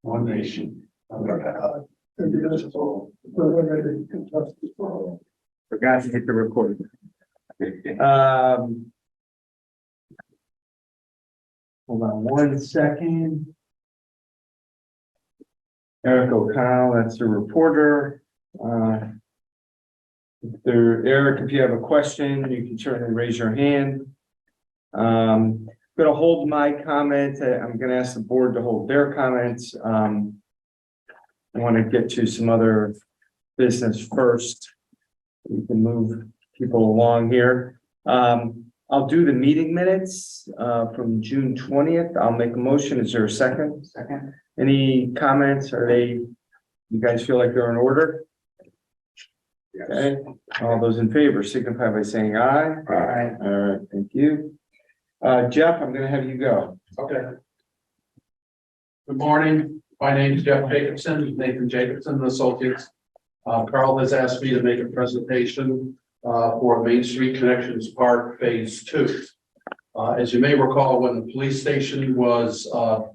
One nation, under God, indivisible, with liberty and justice for all. Forgot to hit the record. Hold on one second. Eric O'Connell, that's the reporter. Eric, if you have a question, you can certainly raise your hand. I'm gonna hold my comment. I'm gonna ask the board to hold their comments. I want to get to some other business first. We can move people along here. I'll do the meeting minutes from June 20th. I'll make a motion. Is there a second? Second. Any comments? You guys feel like they're in order? Yes. Okay, all those in favor signify by saying aye. Aye. All right, thank you. Jeff, I'm gonna have you go. Okay. Good morning. My name is Jeff Jacobson, Nathan Jacobson and Associates. Carl has asked me to make a presentation for Main Street Connections Park Phase 2. As you may recall, when the police station was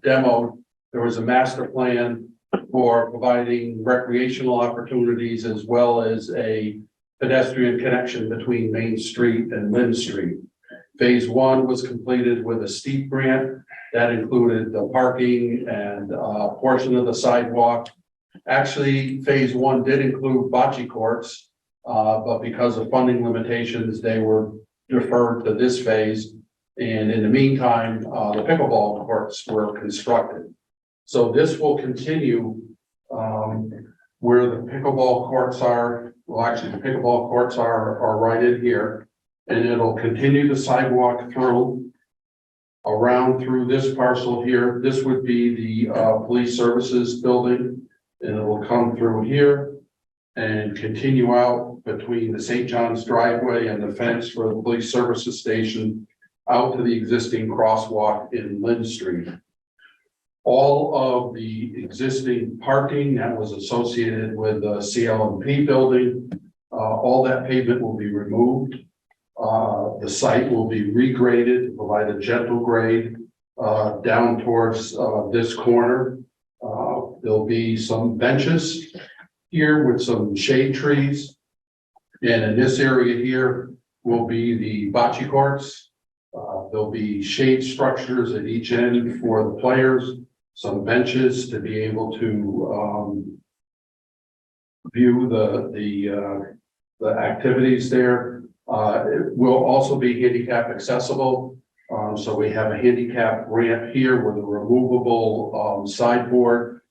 demoed, there was a master plan for providing recreational opportunities as well as a pedestrian connection between Main Street and Lynn Street. Phase 1 was completed with a steep grant that included the parking and a portion of the sidewalk. Actually, Phase 1 did include bocce courts, but because of funding limitations, they were deferred to this phase. And in the meantime, the pickleball courts were constructed. So this will continue where the pickleball courts are. Well, actually, the pickleball courts are right in here. And it'll continue the sidewalk through around through this parcel here. This would be the police services building, and it will come through here and continue out between the St. John's driveway and the fence for the police services station out to the existing crosswalk in Lynn Street. All of the existing parking that was associated with the CL&P building, all that pavement will be removed. The site will be regraded to provide a gentle grade down towards this corner. There'll be some benches here with some shade trees. And in this area here will be the bocce courts. There'll be shade structures at each end for the players, some benches to be able to view the activities there. It will also be handicap accessible. So we have a handicap ramp here with a removable sideboard,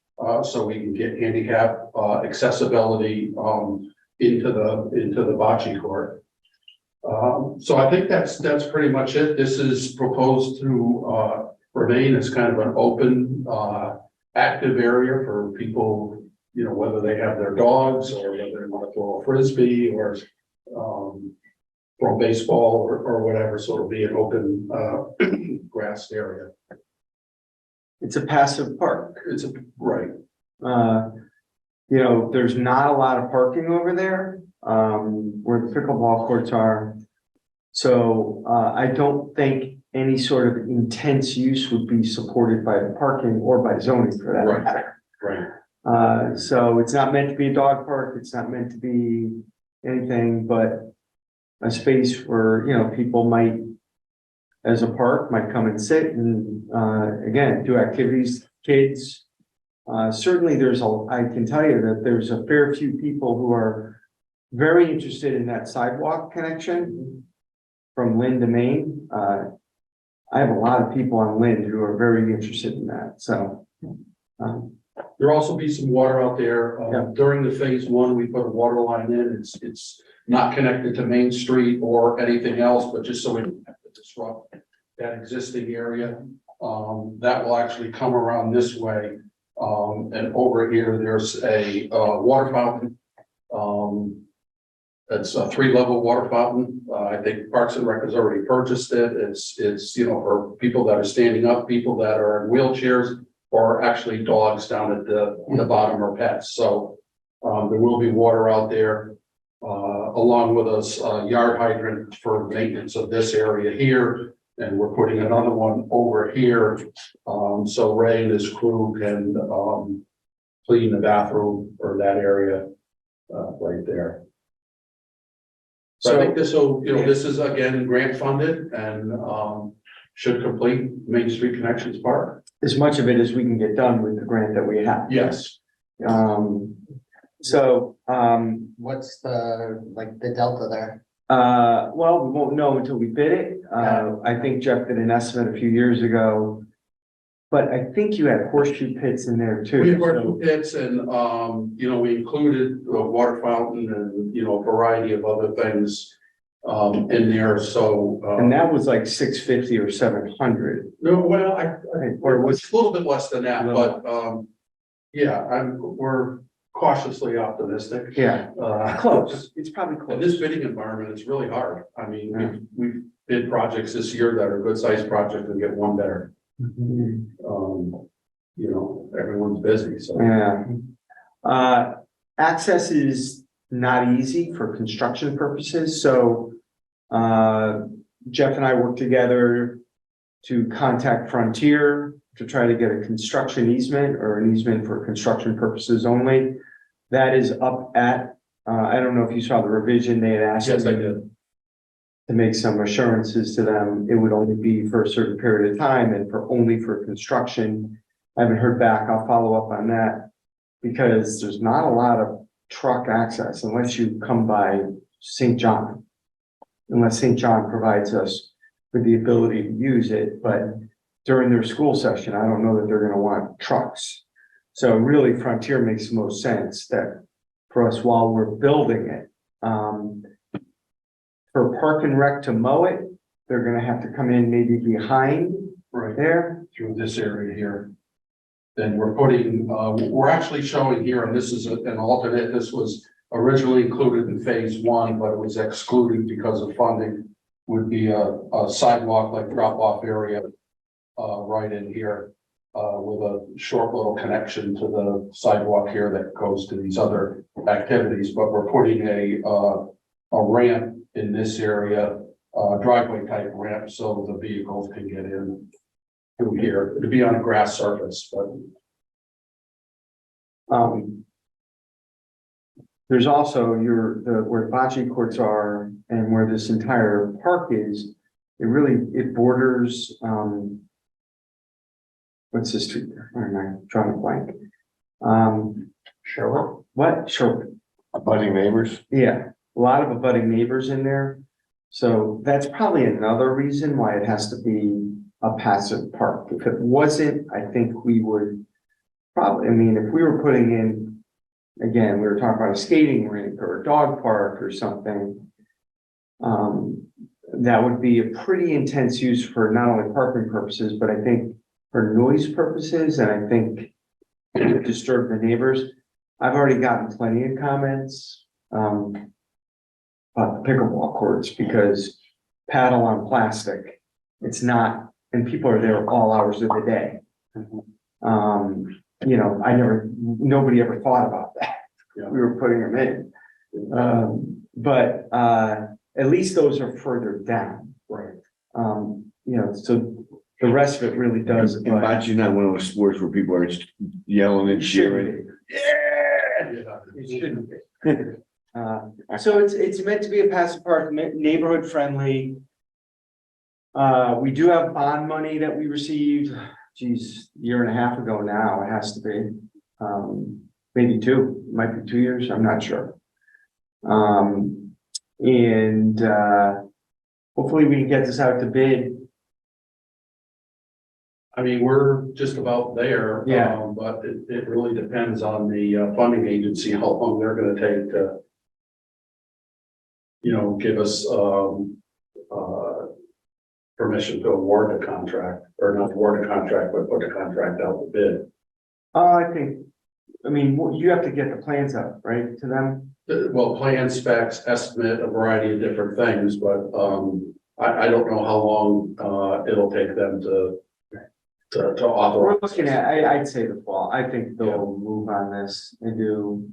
so we can get handicap accessibility into the bocce court. So I think that's pretty much it. This is proposed to remain as kind of an open, active area for people, you know, whether they have their dogs or whether they want to throw a frisbee or throw baseball or whatever. So it'll be an open grassed area. It's a passive park. It's right. You know, there's not a lot of parking over there, where the pickleball courts are. So, I don't think any sort of intense use would be supported by the parking or by zoning for that Right. matter. Right. So it's not meant to be a dog park. It's not meant to be anything but a space where, you know, people might, as a park, might come and sit and, again, do activities, kids. Certainly I can tell you that there's a fair few people who are very interested in that sidewalk connection from Lynn to Maine. I have a lot of people on Lynn who are very interested in that, so. There'll also be some water out there. Yeah. During the phase 1, we put a water line in. It's not connected to Main Street or anything else, but just so we don't have to disrupt that existing area. That will actually come around this way. And over here, there's a water fountain. It's a 3-level water fountain. I think Parks and Rec has already purchased it. It's, you know, for people that are standing up, people that are in wheelchairs, or actually dogs down at the bottom or pets. So there will be water out there, along with a yard hydrant for maintenance of this area here. And we're putting another one over here, so Ray and his crew can, clean the bathroom or that area, right there. So I think this will, this is again grant funded and, should complete Main Street Connections Park. As much of it as we can get done with the grant that we have. Yes. What's the delta there? Well, we won't know until we bid it. I think Jeff did an estimate a few years ago. But I think you had horseshoe pits in there too. We have our pits and, we included a water fountain and, a variety of other things, in there, so. And that was like 650 or 700. No, well, Or was it's a little bit less than that, but, we're cautiously optimistic. yeah, Uh, close. It's probably In close. this bidding environment, it's really hard. I mean, Yeah. we've bid projects this year that are good sized projects and get one better. Mhm. Everyone's busy, so. Yeah. Access is not easy for construction purposes, so Jeff and I worked together to contact Frontier to try to get a construction easement or an easement for construction purposes only. That is up at, I don't know if you saw the revision, they had asked. Yes, I me did. To make some assurances to them, it would only be for a certain period of time and only for construction. I haven't heard back. I'll follow up on that. Because there's not a lot of truck access unless you come by St. John. Unless St. John provides us with the ability to use it, but during their school session, I don't know that they're gonna want trucks. So really Frontier makes the most sense that for us while we're building it. For Park and Rec to mow it, they're gonna have to come in maybe behind Right. there. Through this area here. Then we're putting, we're actually showing here, and this is an alternate, this was originally included in phase one, but it was excluded because of funding. Would be a sidewalk like drop off area, right in here, with a short little connection to the sidewalk here that goes to these other activities, but we're putting a ramp in this area, driveway type ramp, so the vehicles can get in through here, to be on a grass surface, but. There's also where bocce courts are and where this entire park is, it borders, what's the street there? Where am I drawing a blank? Sure. What? Sure. Abutting neighbors. Yeah, a lot of abutting neighbors in there. So that's probably another reason why it has to be a passive park. If it wasn't, I think we would probably, if we were putting in, again, we were talking about a skating rink or a dog park or something. That would be a pretty intense use for not only parking purposes, but I think for noise purposes, and I think it would disturb the neighbors. I've already gotten plenty of comments about the pickleball courts because paddle on plastic, it's not, and people are there all hours of the day. Nobody ever thought about that. Yeah. We were putting them in. But at least those are further down. Right. So the rest of it really does. And bocce's not one of those sports where people are yelling and cheering. It shouldn't be. So it's meant to be a passive park, neighborhood friendly. We do have bond money that we received, a year and a half ago now, it has to be. Maybe two, might be 2 years, I'm not sure. Hopefully we can get this out to bid. We're just about there. Yeah. But it really depends on the funding agency, how long they're gonna take to, give us, permission to award the contract, or not award the contract, but put the contract out to bid. You have to get the plans up, right, to them? Well, plan specs, estimate, a variety of different things, but, I don't know how long, it'll take them to authorize. We're looking at, I'd say the fall, I think they'll move on this and do,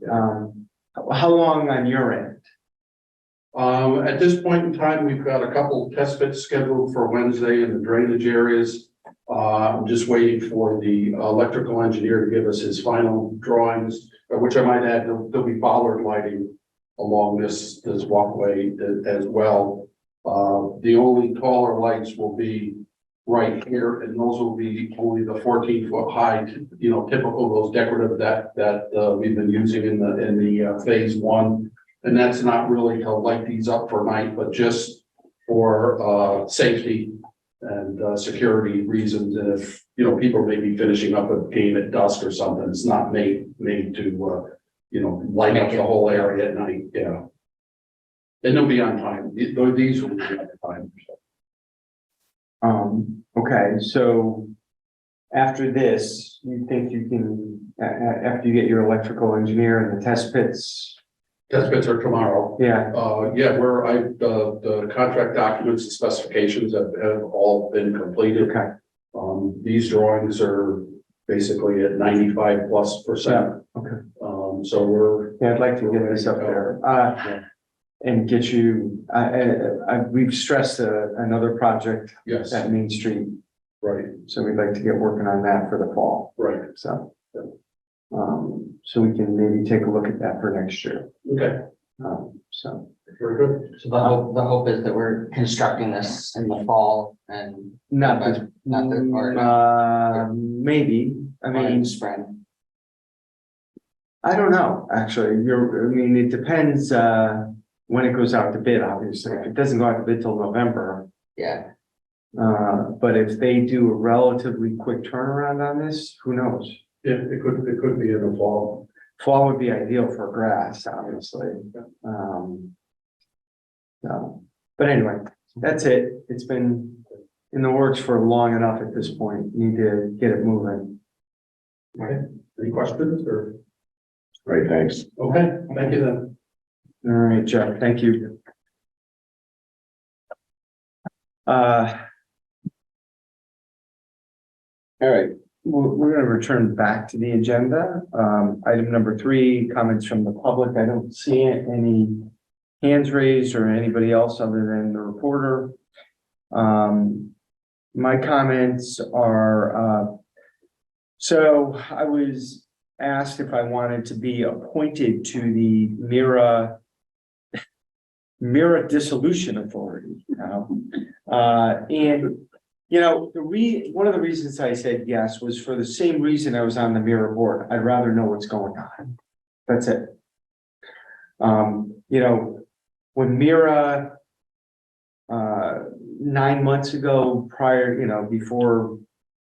how long on your end? At this point in time, we've got a couple test pits scheduled for Wednesday in the drainage areas. I'm just waiting for the electrical engineer to give us his final drawings, which I might add, there'll be bollard lighting along this walkway as well. The only taller lights will be right here, and those will be only the 14-foot high, you know, typical of those decorative that we've been using in the phase one. And that's not really to light these up for night, but just for safety and security reasons. And if, you know, people may be finishing up a game at dusk or something, it's not made to, you know, light up the whole area at night, yeah. And they'll be on time, these will be on time. Okay, so after this, you think you can, after you get your electrical engineer and the test pits? Test pits are tomorrow. Yeah, Yeah, the contract documents and specifications have all been completed. okay, These drawings are basically at 95+%. okay. So we're. Yeah, I'd like to get this up there, and get you, we've stressed another project Yes, at Main Street, right, so we'd like to get working on that for the fall, right. so. So we can maybe take a look at that for next year, Okay, so. very good. So the hope is that we're constructing this in the fall and Not this, not the, or maybe, I in mean, spring. I don't know, actually, it depends, when it goes out to bid, obviously, if it doesn't go out to bid till November. Yeah, But if they do a relatively quick turnaround on this, who knows? Yeah, it could be in the fall. Fall would be ideal for grass, obviously. So, but anyway, that's it. It's been in the works for long enough at this point. Need to get it moving. Okay, any questions or? Right, thanks. Okay, thank you then. All right, Jeff, thank you. All right, we're gonna return back to the agenda. Item number 3, comments from the public. I don't see any hands raised or anybody else other than the reporter. My comments are, so I was asked if I wanted to be appointed to the Mira Dissolution Authority. And you know, one of the reasons I said yes was for the same reason I was on the Mira board. I'd rather know what's going on. That's it. You know, when Mira 9 months ago, prior, you know, before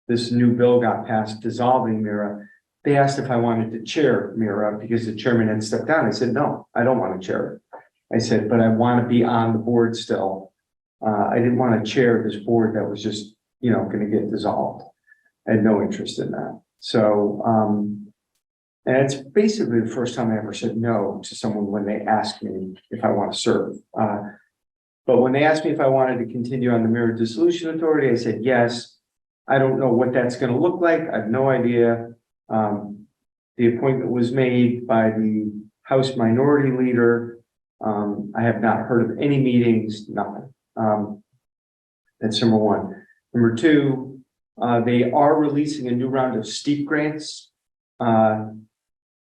this new bill got passed dissolving Mira, they asked if I wanted to chair Mira because the chairman had stepped down. I said, no, I don't want to chair it. I said, but I want to be on the board still. I didn't want to chair this board that was just, you know, going to get dissolved. I had no interest in that. So, and it's basically the first time I ever said no to someone when they asked me if I want to serve. But when they asked me if I wanted to continue on the Mira Dissolution Authority, I said yes. I don't know what that's going to look like. I have no idea. The appointment was made by the House Minority Leader. I have not heard of any meetings, nothing. That's number 1. Number 2, they are releasing a new round of steep grants.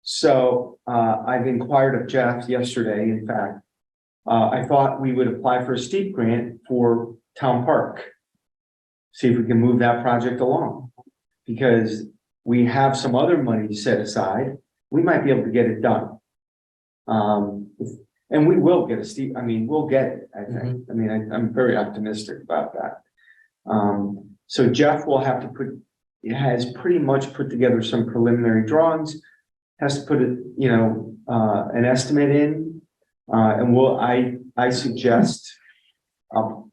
So I've inquired of Jeff yesterday, in fact. I thought we would apply for a steep grant for Town Park. See if we can move that project along. Because we have some other money set aside. We might be able to get it done. And we will get a steep, I mean, we'll get it, I think. I mean, I'm very optimistic about that. So Jeff will have to has pretty much put together some preliminary drawings, has to put it, you know, an estimate in. And I suggest,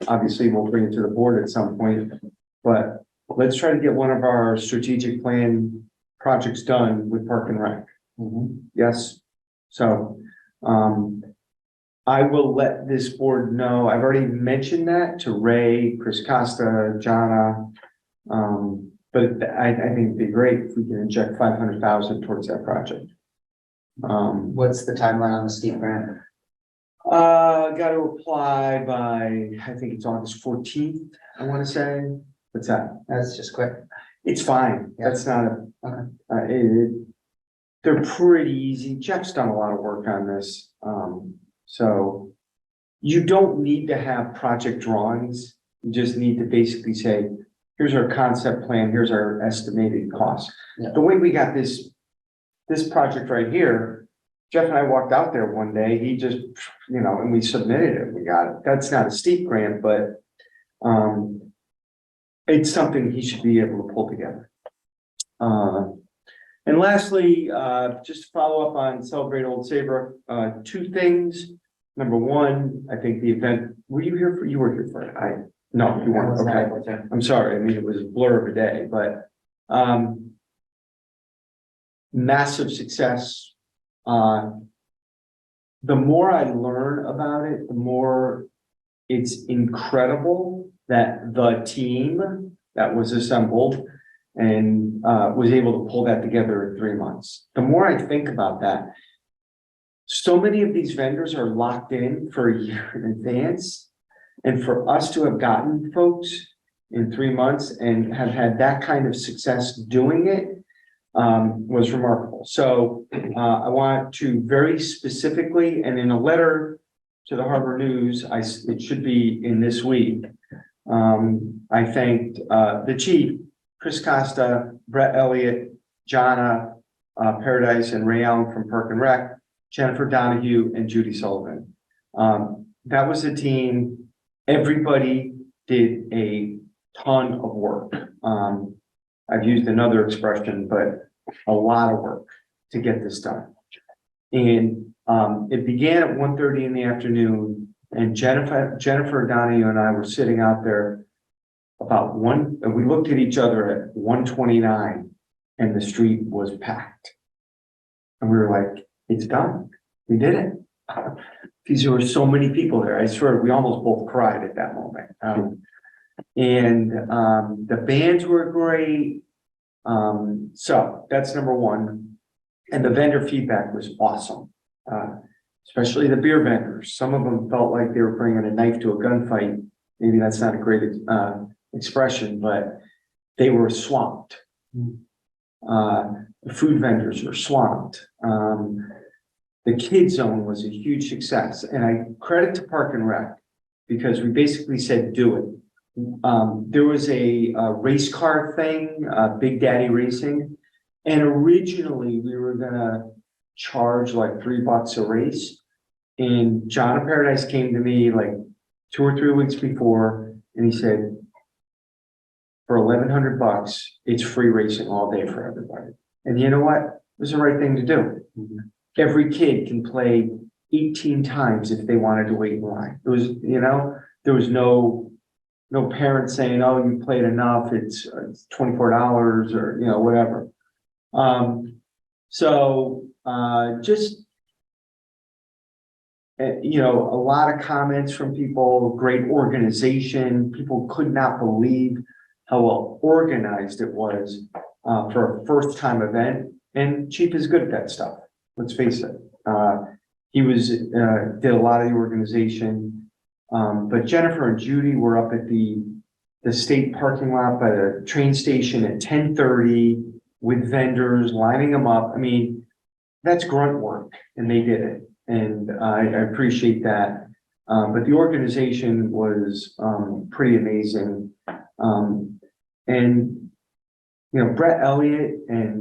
obviously we'll bring it to the board at some point, but let's try to get one of our strategic plan projects done with Park and Rec. Yes. So, I will let this board know. I've already mentioned that to Ray, Chris Costa, Jana. But I think it'd be great if we can inject 500,000 towards that project. what's the timeline on the steep grant? Got to apply by, I think it's August 14th, I want to say. What's that? That's just quick. It's fine. That's not a, Okay. they're pretty easy. Jeff's done a lot of work on this. So you don't need to have project drawings. You just need to basically say, here's our concept plan, here's our estimated cost. Yeah. The way we got this project right here, Jeff and I walked out there one day, he just, and we submitted it, we got it. That's not a steep grant, but, it's something he should be able to pull together. And lastly, just to follow up on Celebrate Old Saybrook, two things. Number one, I think the event, were you here for, you were here for it? No, you weren't, okay. I'm sorry, I mean, it was a blur of a day, but, massive success. The more I learn about it, the more it's incredible that the team that was assembled and was able to pull that together in 3 months. The more I think about that, so many of these vendors are locked in for a year in advance. And for us to have gotten folks in 3 months and have had that kind of success doing it was remarkable. So I want to very specifically, and in a letter to the Harbor News, it should be in this week. I thanked the chief, Chris Costa, Brett Elliott, Jonna Paradise, and Ray Allen from Park and Rec, Jennifer Donahue, and Judy Sullivan. That was a team. Everybody did a ton of work. I've used another expression, but a lot of work to get this done. And it began at 1:30 in the afternoon, and Jennifer Donahue and I were sitting out there and we looked at each other at 1:29, and the street was packed. And we were like, it's done. We did it. Because there were so many people there. I swear we almost both cried at that moment. The bands were great. So that's number one. And the vendor feedback was awesome. Especially the beer vendors. Some of them felt like they were bringing a knife to a gunfight. Maybe that's not a great expression, but they were swamped. The food vendors were swamped. The kid zone was a huge success, and I credit to Park and Rec because we basically said, do it. There was a race car thing, Big Daddy Racing, and originally we were gonna charge like $3 a race. And John of Paradise came to me like 2 or 3 weeks before, and he said, for $1,100, it's free racing all day for everybody. And you know what? It was the right thing to do. Every kid can play 18 times if they wanted to wait in line. It was, there was no parents saying, oh, you played enough, it's $24 or, whatever. Just, a lot of comments from people, great organization. People could not believe how well organized it was for a first time event. And Chief is good at that stuff. Let's face it. He did a lot of the organization. But Jennifer and Judy were up at the state parking lot by the train station at 10:30 with vendors, lining them up. I mean, that's grunt work, and they did it. And I appreciate that. But the organization was pretty amazing. Brett Elliott and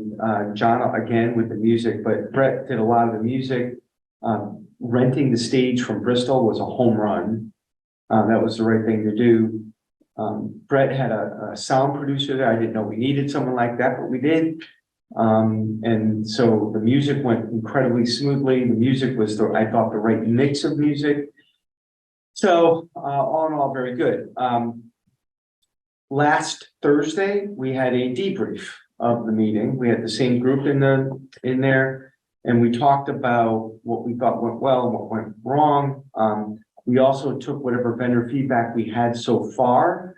John again with the music, but Brett did a lot of the music. Renting the stage from Bristol was a home run. That was the right thing to do. Brett had a sound producer there. I didn't know we needed someone like that, but we did. And so the music went incredibly smoothly. The music was I thought the right mix of music. So all in all, very good. Last Thursday, we had a debrief of the meeting. We had the same group in there, and we talked about what we thought went well and what went wrong. We also took whatever vendor feedback we had so far,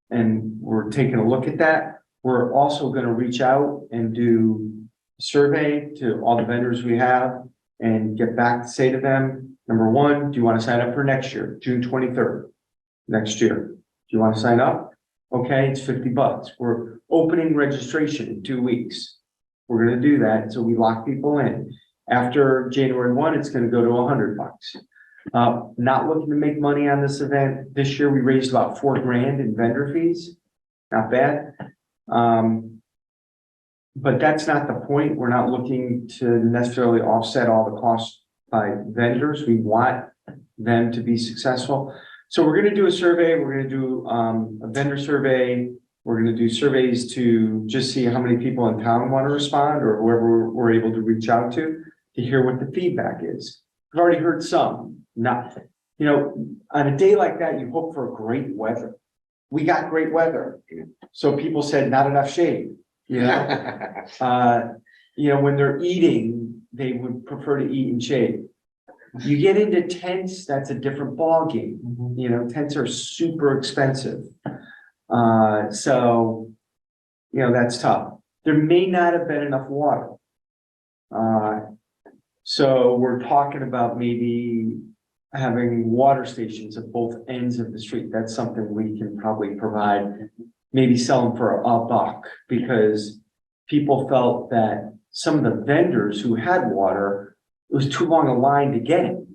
and we're taking a look at that. We're also going to reach out and do a survey to all the vendors we have and get back to say to them, number one, do you want to sign up for next year, June 23rd, next year? Do you want to sign up? Okay, it's $50. We're opening registration in 2 weeks. We're gonna do that, so we lock people in. After January 1, it's gonna go to $100. Not looking to make money on this event. This year, we raised about $4,000 in vendor fees. Not bad. But that's not the point. We're not looking to necessarily offset all the costs by vendors. We want them to be successful. So we're gonna do a survey. We're gonna do a vendor survey. We're gonna do surveys to just see how many people in town want to respond, or whoever we're able to reach out to hear what the feedback is. I've already heard some, not, on a day like that, you hope for great weather. We got great weather. So people said not enough shade, when they're eating, they would prefer to eat in shade. You get into tents, that's a different ballgame. Tents are super expensive. So that's tough. There may not have been enough water. So we're talking about maybe having water stations at both ends of the street. That's something we can probably provide, maybe sell them for $1, because people felt that some of the vendors who had water, it was too long a line to get it.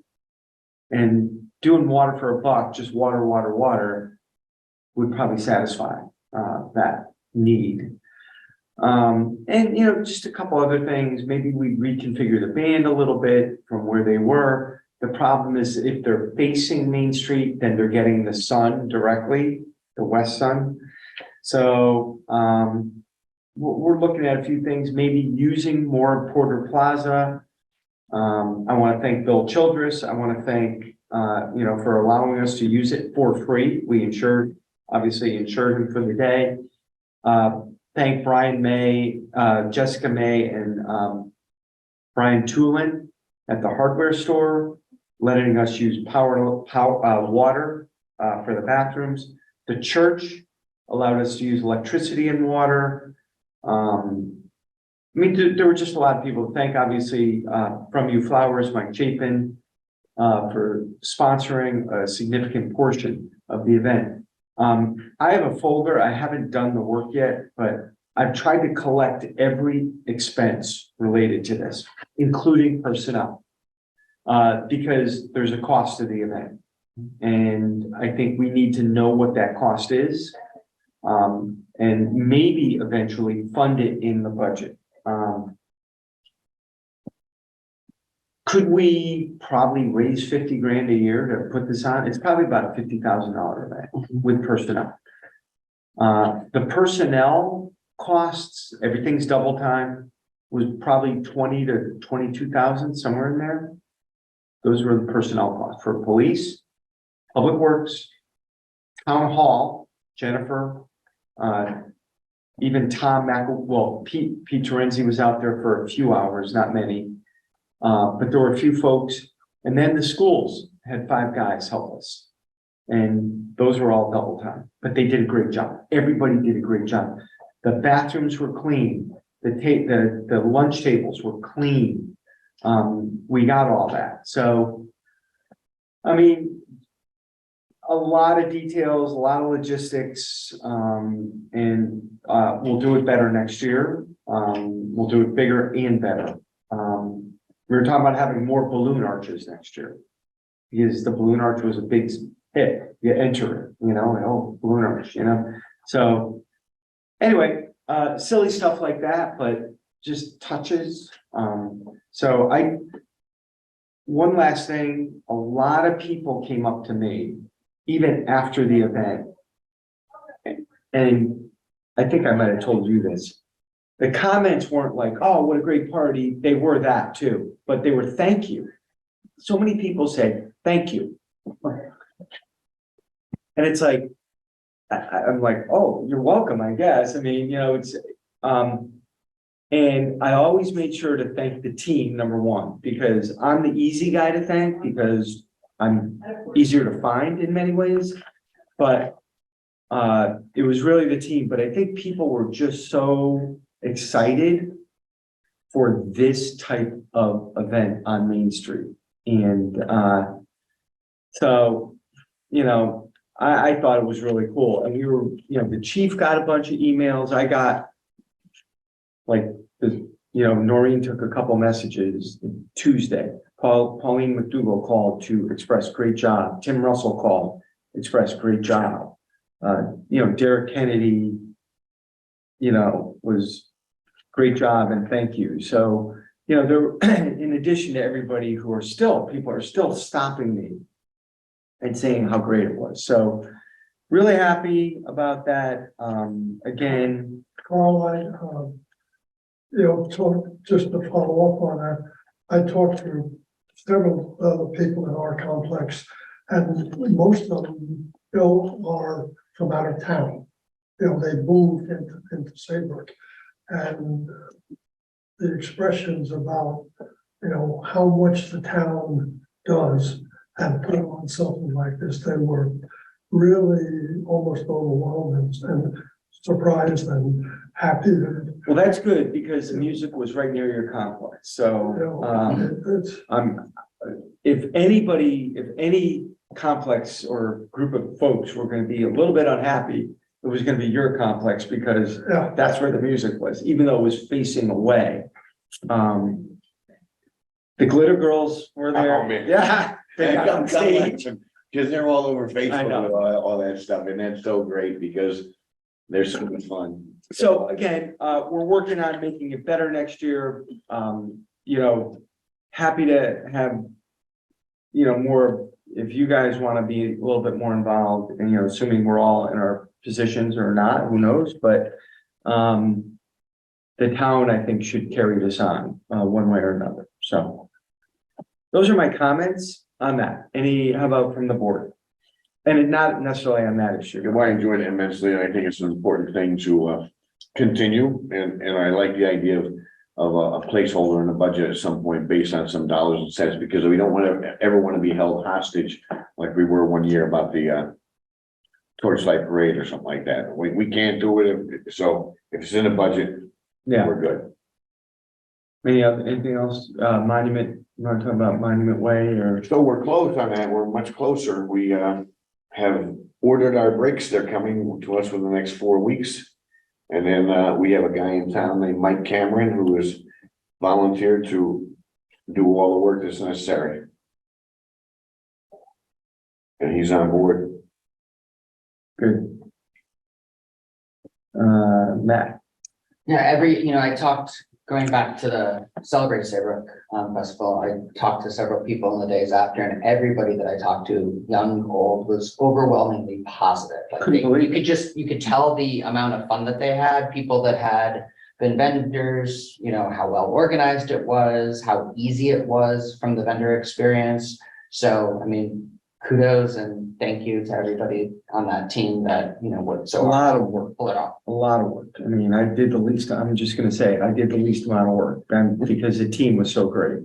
And doing water for $1, just water, would probably satisfy that need. And just a couple other things, maybe we reconfigure the band a little bit from where they were. The problem is if they're facing Main Street, then they're getting the sun directly, the west sun. So we're looking at a few things, maybe using more Porter Plaza. I want to thank Bill Childress. I want to thank, for allowing us to use it for free. We obviously insured him for the day. Thank Brian May, Jessica May, and Brian Tulin at the hardware store, letting us use water for the bathrooms. The church allowed us to use electricity and water. There were just a lot of people to thank, obviously, From You Flowers, Mike Chapin, for sponsoring a significant portion of the event. I have a folder. I haven't done the work yet, but I've tried to collect every expense related to this, including personnel, because there's a cost to the event. And I think we need to know what that cost is, and maybe eventually fund it in the budget. Could we probably raise 50 grand a year to put this on? It's probably about a $50,000 event with personnel. The personnel costs, everything's double time, was probably 20 to 22,000, somewhere in there. Those were the personnel costs for police, public works, town hall, Jennifer, even Tom Pete Terenzi was out there for a few hours, not many. But there were a few folks, and then the schools had 5 guys help us. And those were all double time, but they did a great job. Everybody did a great job. The bathrooms were clean. The lunch tables were clean. We got all that. So, a lot of details, a lot of logistics, and we'll do it better next year. We'll do it bigger and better. We were talking about having more balloon arches next year, because the balloon arch was a big hit. You enter it, balloon arch, So anyway, silly stuff like that, but just touches. One last thing, a lot of people came up to me, even after the event. And I think I might have told you this. The comments weren't like, oh, what a great party. They were that too, but they were thank you. So many people said, thank you. And it's like, I'm like, oh, you're welcome, I guess. And I always made sure to thank the team, number one, because I'm the easy guy to thank, because I'm easier to find in many ways. But it was really the team. But I think people were just so excited for this type of event on Main Street. And, so, you know, I thought it was really cool. And we were, you know, the chief got a bunch of emails. I got like Noreen took a couple messages Tuesday. Pauline McDougal called to express great job. Tim Russell called, expressed great job. Derek Kennedy, was great job and thank you. So, there, in addition to everybody people are still stopping me and saying how great it was. So really happy about that. Again, Carl, just to follow up on that, I talked to several people in our complex, and most of them, are from out of town. They moved into Saybrook, and the expressions about, how much the town does and put on something like this, they were really almost overwhelmed and surprised and happy that. well, that's good because the music was right near your complex. So, if any complex or group of folks were going to be a little bit unhappy, it was going to be your complex because that's where the music was, even though it was facing away. The Glitter Girls were there. Oh, man. Yeah. They got on stage. Because they're all over I Facebook know. and all that stuff, and that's so great because they're so much fun. So again, we're working on making it better next year. Happy to have, more, if you guys want to be a little bit more involved and, assuming we're all in our positions or not, who knows, but, the town, I think, should carry this on, one way or another. So those are my comments on that. How about from the board? And not necessarily on that issue. Well, I enjoyed it immensely, and I think it's an important thing to continue, and I like the idea of a placeholder in the budget at some point based on some dollars and cents, because we don't ever want to be held hostage like we were one year about the torchlight parade or something like that. We can't do it, so if it's in the budget, Yeah. we're good. Anything else? Monument, you want to talk about Monument Way or? So we're close on that. We're much closer. We have ordered our bricks. They're coming to us within the next 4 weeks. And then we have a guy in town named Mike Cameron who has volunteered to do all the work that's necessary. And he's on board. Good. Matt. Yeah, I talked, going back to the Celebrate Saybrook Festival, I talked to several people in the days after, and everybody that I talked to, young, old, was overwhelmingly positive. Like you could tell the amount of fun that they had, people that had been vendors, how well organized it was, how easy it was from the vendor experience. So, kudos and thank you to everybody on that team that, would A lot of work. pull it off. A lot of work. I did the least, I'm just gonna say it, I did the least amount of work, and because the team was so great.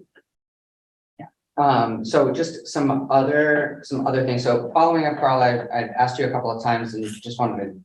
So just some other things. So following up, Carl, I've asked you a couple of times and just wanted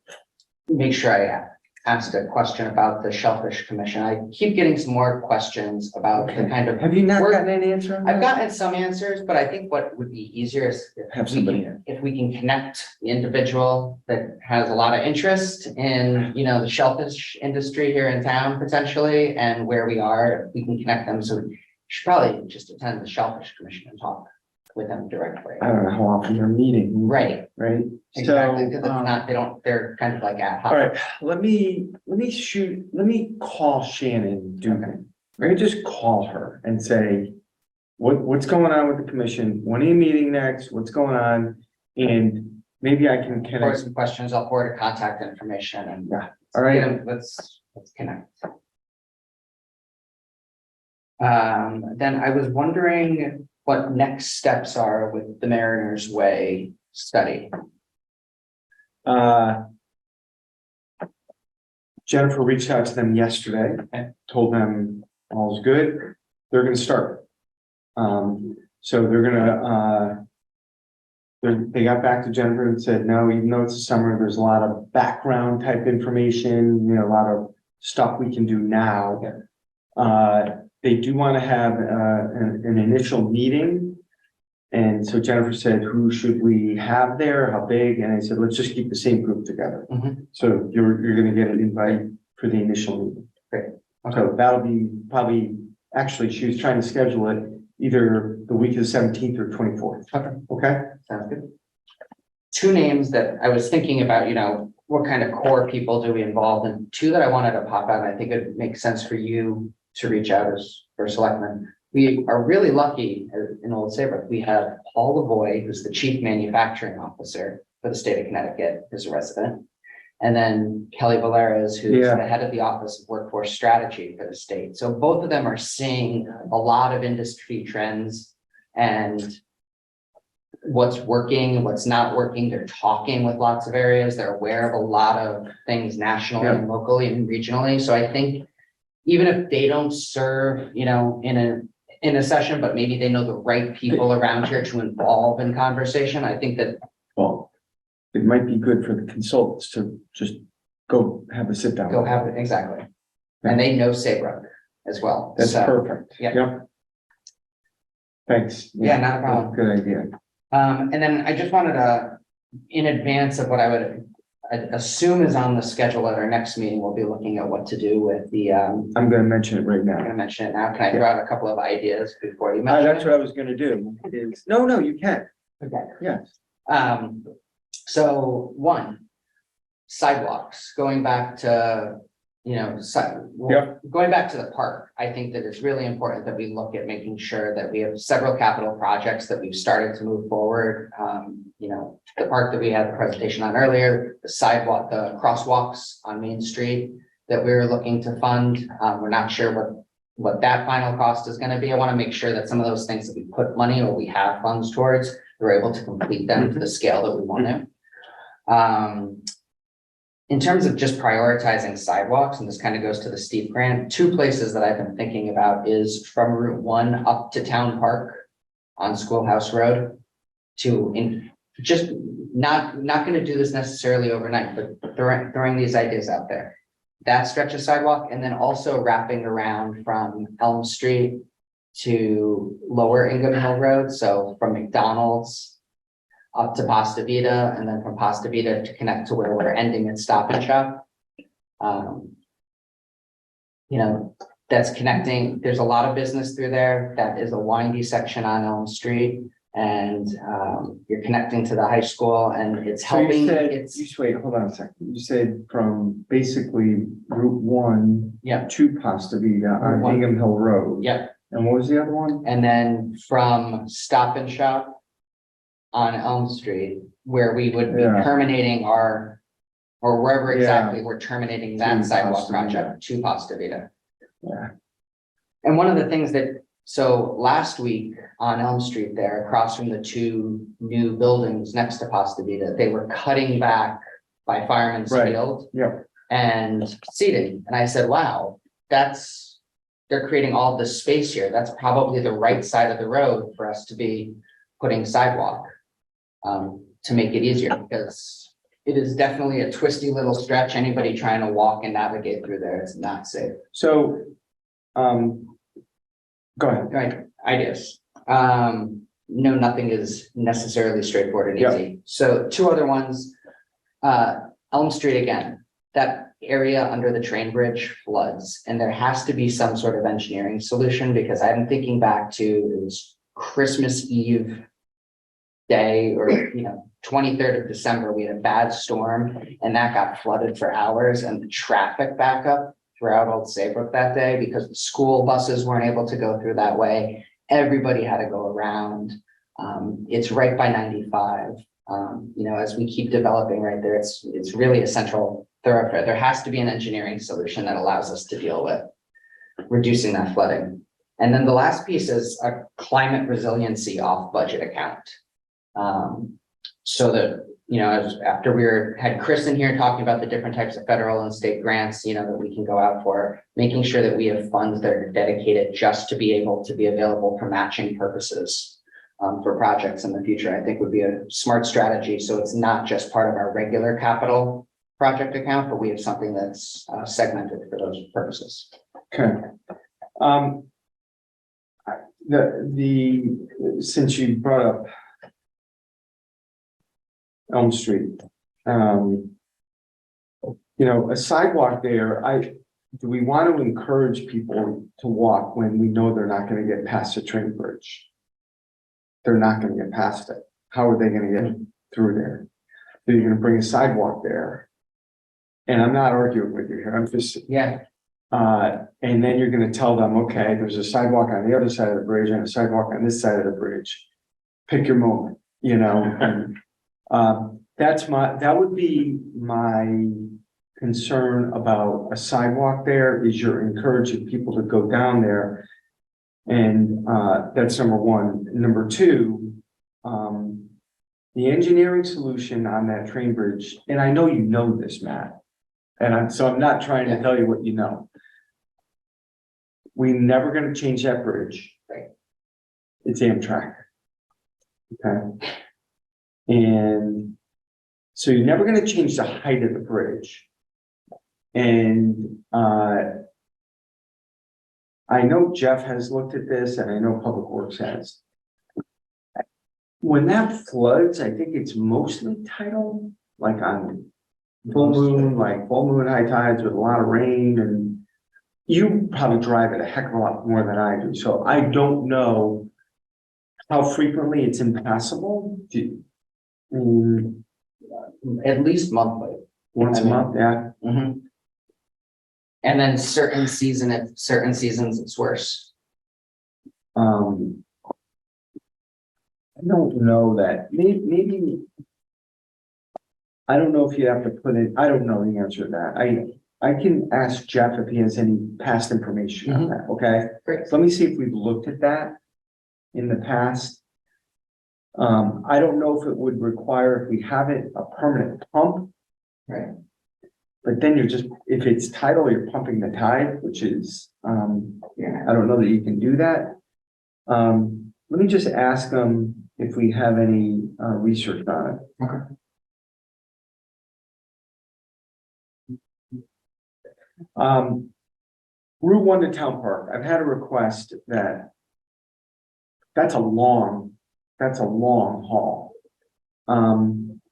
to make sure I asked a question about the Shellfish Commission. I keep getting some more questions about the kind of. Have you not work- gotten any answer on that? I've gotten some answers, but I think what would be easier is Have somebody in. if we can connect the individual that has a lot of interest in, the shellfish industry here in town potentially, and where we are, if we can connect them. So we should probably just attend the Shellfish Commission and talk with them directly. I don't know how often you're meeting. Right, Right? exactly, So, because it's not, they're kind of like ad hoc. all right, let me call Shannon Dugan. Let me just call her and say, what's going on with the commission? When are you meeting next? What's going on? And maybe I can For connect. some questions, I'll forward contact information and. Yeah, all right. Let's connect. Then I was wondering what next steps are with the Mariners Way study. Jennifer reached out to them yesterday and told them all's good. They're gonna start. So they're gonna, they got back to Jennifer and said, no, even though it's the summer, there's a lot of background type information, a lot of stuff we can do now. They do want to have, an initial meeting. And so Jennifer said, who should we have there? How big? And I said, let's just keep the same group together. Mhm. So you're gonna get an invite for the initial meeting. Great. So that'll be probably, actually, she was trying to schedule it either the week of the 17th or 24th. Okay. Okay? Sounds good. Two names that I was thinking about, what kind of core people do we involve, and two that I wanted to pop out, and I think it makes sense for you to reach out as for selectmen. We are really lucky in Old Saybrook. We have Paul Lavoy, who's the chief manufacturing officer for the state of Connecticut, who's a resident. And then Kelly Valeras, who's Yeah. the head of the Office of Workforce Strategy for the state. So both of them are seeing a lot of industry trends and what's working, what's not working. They're talking with lots of areas. They're aware of a lot of things nationally and locally and regionally. So I think even if they don't serve, in a session, but maybe they know the right people around here to involve in conversation, I think that. Well, it might be good for the consultants to just go have a sit down. Go have it, exactly. And they know Saybrook as well. That's So, perfect. yeah. Yep. Thanks. Yeah, not a problem. Good idea. And then I just wanted to, in advance of what I would assume is on the schedule at our next meeting, we'll be looking at what to do with the, I'm gonna mention it right I'm now. gonna mention it now. Can I throw out a couple of ideas before you mention That's it? what I was gonna do is, no, you can. Okay. Yes. So one, sidewalks, going back to, going back to the park, I think that it's really important that we look at making sure that we have several capital projects that we've started to move forward. The park that we had the presentation on earlier, the sidewalk, the crosswalks on Main Street that we're looking to fund. We're not sure what that final cost is gonna be. I wanna make sure that some of those things that we put money or we have funds towards, we're able to complete them to the scale that we want to. In terms of just prioritizing sidewalks, and this kind of goes to the steep grant, two places that I've been thinking about is from Route 1 up to Town Park on Schoolhouse Road just not going to do this necessarily overnight, but throwing these ideas out there. That stretch of sidewalk, and then also wrapping around from Elm Street to Lower Ingham Hill Road. So from McDonald's up to Pasta Vida, and then from Pasta Vida to connect to where we're ending at Stop and Shop. That's connecting. There's a lot of business through there. That is a windy section on Elm Street, and you're connecting to the high school, and it's helping. Wait, hold on a second. You said from basically Route 1 to Pasta Vida on Hingham Hill Road. Yep. And what was the other one? And then from Stop and Shop on Elm Street, where we would be terminating or wherever exactly we're terminating that sidewalk project to Pasta Vida. Yeah. And one of the things so last week on Elm Street there, across from the two new buildings next to Pasta Vida, they were cutting back by Fireman's Field and seating. And I said, wow, they're creating all this space here. That's probably the right side of the road for us to be putting sidewalk to make it easier, because it is definitely a twisty little stretch. Anybody trying to walk and navigate through there, it's not safe. So, go ahead. Right, ideas. No, nothing is necessarily straightforward and easy. So two other ones, Elm Street again, that area under the train bridge floods, and there has to be some sort of engineering solution, because I'm thinking back to it was Christmas Eve day, or 23rd of December, we had a bad storm and that got flooded for hours, and the traffic backup throughout Old Saybrook that day, because the school buses weren't able to go through that way. Everybody had to go around. It's right by 95. As we keep developing right there, it's really a central thoroughfare. There has to be an engineering solution that allows us to deal with reducing that flooding. And then the last piece is a climate resiliency off budget account. So that, after we had Chris in here talking about the different types of federal and state grants, that we can go out for, making sure that we have funds that are dedicated just to be able to be available for matching purposes for projects in the future, I think would be a smart strategy. So it's not just part of our regular capital project account, but we have something that's segmented for those purposes. Okay. Um. Since you brought up Elm Street, a sidewalk there, do we want to encourage people to walk when we know they're not gonna get past the train bridge? They're not gonna get past it. How are they gonna get through there? So you're gonna bring a sidewalk there. And I'm not arguing with you here, I'm just, Yeah, and then you're gonna tell them, okay, there's a sidewalk on the other side of the bridge and a sidewalk on this side of the bridge. Pick your moment, and, that would be my concern about a sidewalk there, is you're encouraging people to go down there. And, that's number one. Number two, the engineering solution on that train bridge, and I know you know this, Matt. And I'm not trying to tell you what you know. We're never gonna change that bridge. Right. It's Amtrak. Okay. And so you're never gonna change the height of the bridge. And, I know Jeff has looked at this and I know Public Works has. When that floods, I think it's mostly tidal, like on full moon, high tides with a lot of rain, and you probably drive it a heck of a lot more than I do. So I don't know how frequently it's impassable. at least monthly. Once a month, yeah. Mhm. And then certain seasons, it's worse. I don't know that, maybe. I don't know if you have to put it, I don't know the answer to that. I can ask Jeff if he has any past information on that, okay? Great. So let me see if we've looked at that in the past. I don't know if it would require, if we have it, a permanent pump. Right. But then if it's tidal, you're pumping the tide, which is, Yeah. I don't know that you can do that. Let me just ask them if we have any, research on it. Okay. Route 1 to Town Park, I've had a request that's a long haul.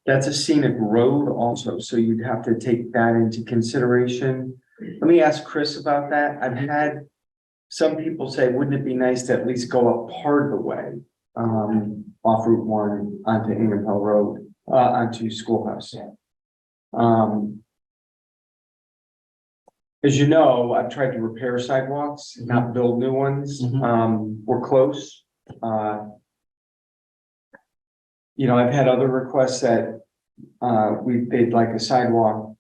That's a scenic road also, so you'd have to take that into consideration. Let me ask Chris about that. I've had some people say, wouldn't it be nice to at least go up part of the way, off Route 1 onto Ingham Hill Road, onto Schoolhouse. As you know, I've tried to repair sidewalks, not build new ones. We're close. I've had other requests that, they'd like a sidewalk,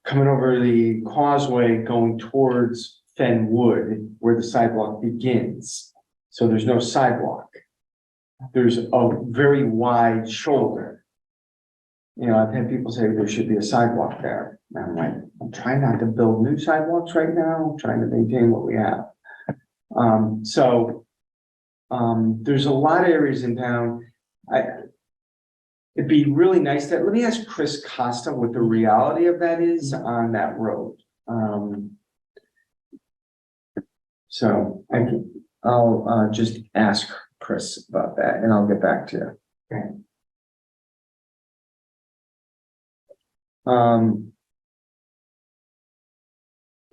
coming over the causeway going towards Fenwood, where the sidewalk begins. So there's no sidewalk. There's a very wide shoulder. I've had people say there should be a sidewalk there. And I'm like, I'm trying not to build new sidewalks right now, I'm trying to maintain what we have. There's a lot of areas in town. It'd be really nice let me ask Chris Costa what the reality of that is on that road. I'll just ask Chris about that and I'll get back to you. Okay.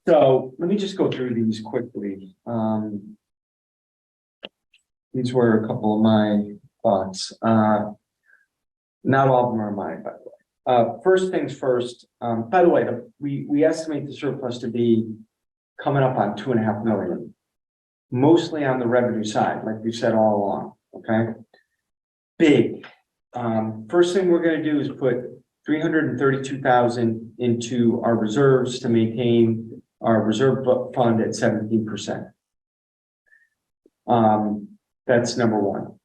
So let me just go through these quickly. These were a couple of my thoughts. Not all of them are mine, by the way. First things first, by the way, we estimate the surplus to be coming up on 2.5 million. Mostly on the revenue side, like we said all along, okay? Big. First thing we're gonna do is put 332,000 into our reserves to maintain our reserve fund at 17%. That's number one.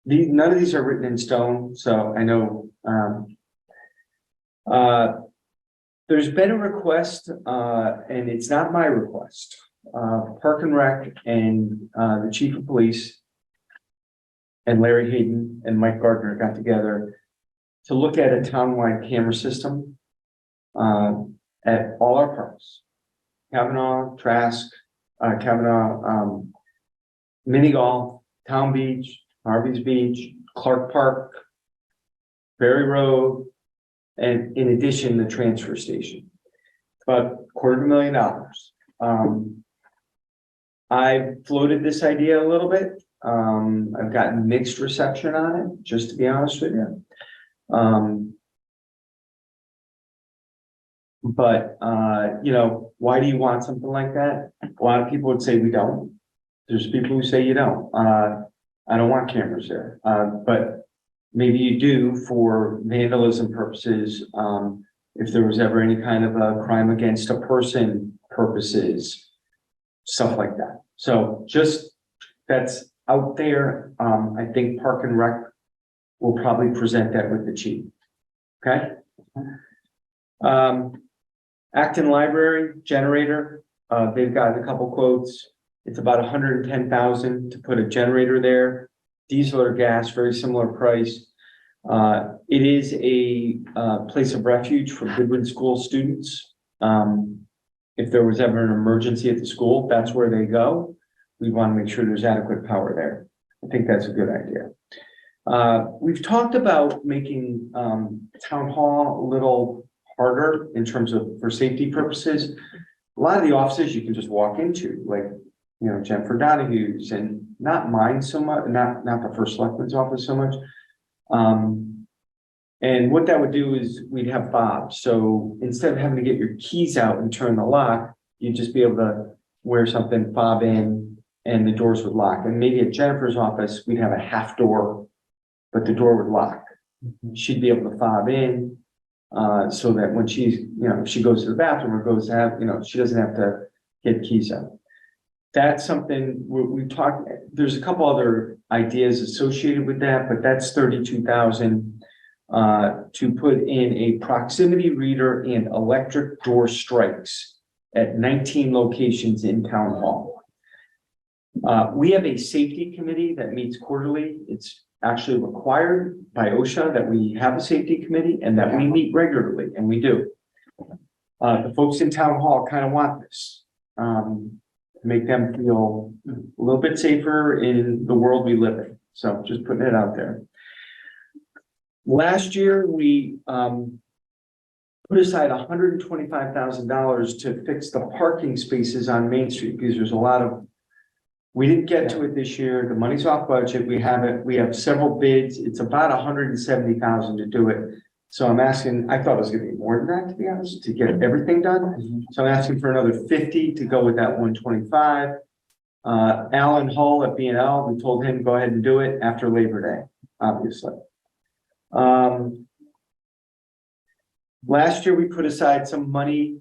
None of these are written in stone, so I know, there's been a request, and it's not my request. Park and Rec and, the chief of police and Larry Hayden and Mike Gardner got together to look at a townwide camera system, at all our parks. Kavanaugh, Trask, Kavanaugh, mini golf, Town Beach, Harvey's Beach, Clark Park, Ferry Road, and in addition, the transfer station. About $250,000. I floated this idea a little bit. I've gotten mixed reception on it, just to be honest with you. But you know, why do you want something like that? A lot of people would say we don't. There's people who say you don't. I don't want cameras there. But maybe you do for vandalism purposes. If there was ever any kind of a crime against a person purposes, stuff like that. So just that's out there. I think Park and Rec will probably present that with the chief. Okay. Acton Library generator, they've got a couple quotes. It's about $110,000 to put a generator there. Diesel or gas, very similar price. It is a place of refuge for Goodwin School students. If there was ever an emergency at the school, that's where they go. We want to make sure there's adequate power there. I think that's a good idea. We've talked about making town hall a little harder in terms of for safety purposes. A lot of the offices you can just walk into, like, you know, Jennifer Donahue's, and not mine so much, not the first selectman's office so much. And what that would do is we'd have fobs. So instead of having to get your keys out and turn the lock, you'd just be able to wear something, fob in, and the doors would lock. And maybe at Jennifer's office, we'd have a half door, but the door would lock. She'd be able to fob in, so that when she's, you know, if she goes to the bathroom or goes to have, you know, she doesn't have to get keys out. That's something we talked, there's a couple other ideas associated with that, but that's $32,000 to put in a proximity reader and electric door strikes at 19 locations in town hall. We have a safety committee that meets quarterly. It's actually required by OSHA that we have a safety committee and that we meet regularly, and we do. The folks in town hall kind of want this. Make them feel a little bit safer in the world we live in. So just putting it out there. Last year, we put aside $125,000 to fix the parking spaces on Main Street because there's a lot of, we didn't get to it this year. The money's off budget. We have several bids. It's about $170,000 to do it. So I'm asking, I thought it was gonna be more than that, to be honest, to get everything done. So I'm asking for another 50 to go with that 125. Alan Hull at B&L, we told him, go ahead and do it after Labor Day, obviously. Last year, we put aside some money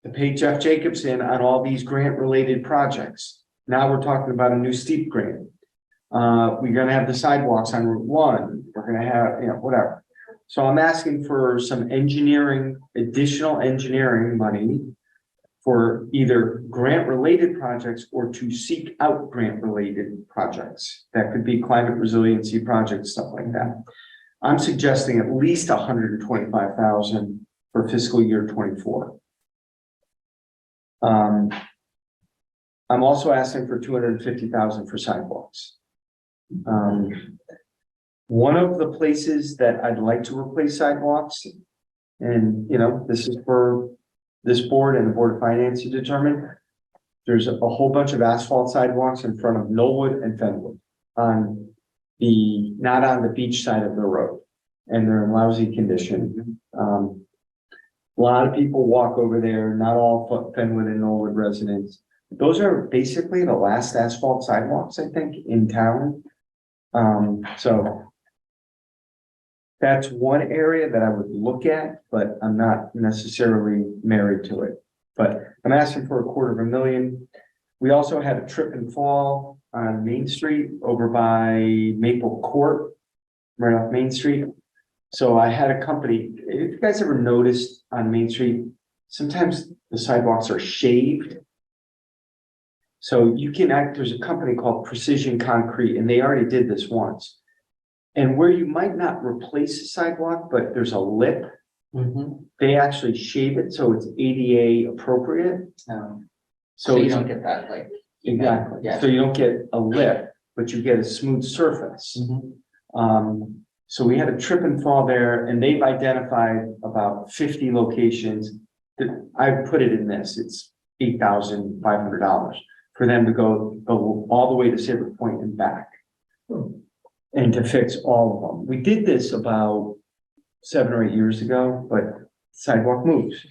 to pay Jeff Jacobson on all these grant-related projects. Now we're talking about a new steep grant. We're gonna have the sidewalks on Route 1. We're gonna have, you know, whatever. So I'm asking for some engineering, additional engineering money for either grant-related projects or to seek out grant-related projects. That could be climate resiliency projects, stuff like that. I'm suggesting at least $125,000 for fiscal year 24. I'm also asking for $250,000 for sidewalks. One of the places that I'd like to replace sidewalks, and you know, this is for this board and the Board of Finance to determine, there's a whole bunch of asphalt sidewalks in front of Knollwood and Fenwood on the, not on the beach side of the road, and they're in lousy condition. A lot of people walk over there, not all Fenwood and Knollwood residents. Those are basically the last asphalt sidewalks, I think, in town. So that's one area that I would look at, but I'm not necessarily married to it. But I'm asking for $250,000. We also had a trip and fall on Main Street over by Maple Court, right off Main Street. So I had a company, if you guys ever noticed on Main Street, sometimes the sidewalks are shaved. So you can there's a company called Precision Concrete, and they already did this once. And where you might not replace the sidewalk, but there's a lip Mhm. They actually shave it, so it's ADA appropriate. So you it's- don't get that like. Exactly, Yeah. so you don't get a lip, but you get a smooth surface. So we had a trip and fall there, and they've identified about 50 locations. That I put it in this, it's $8,500 for them to go all the way to Saybrook Point and back. And to fix all of them. We did this about 7 or 8 years ago, but sidewalk moves.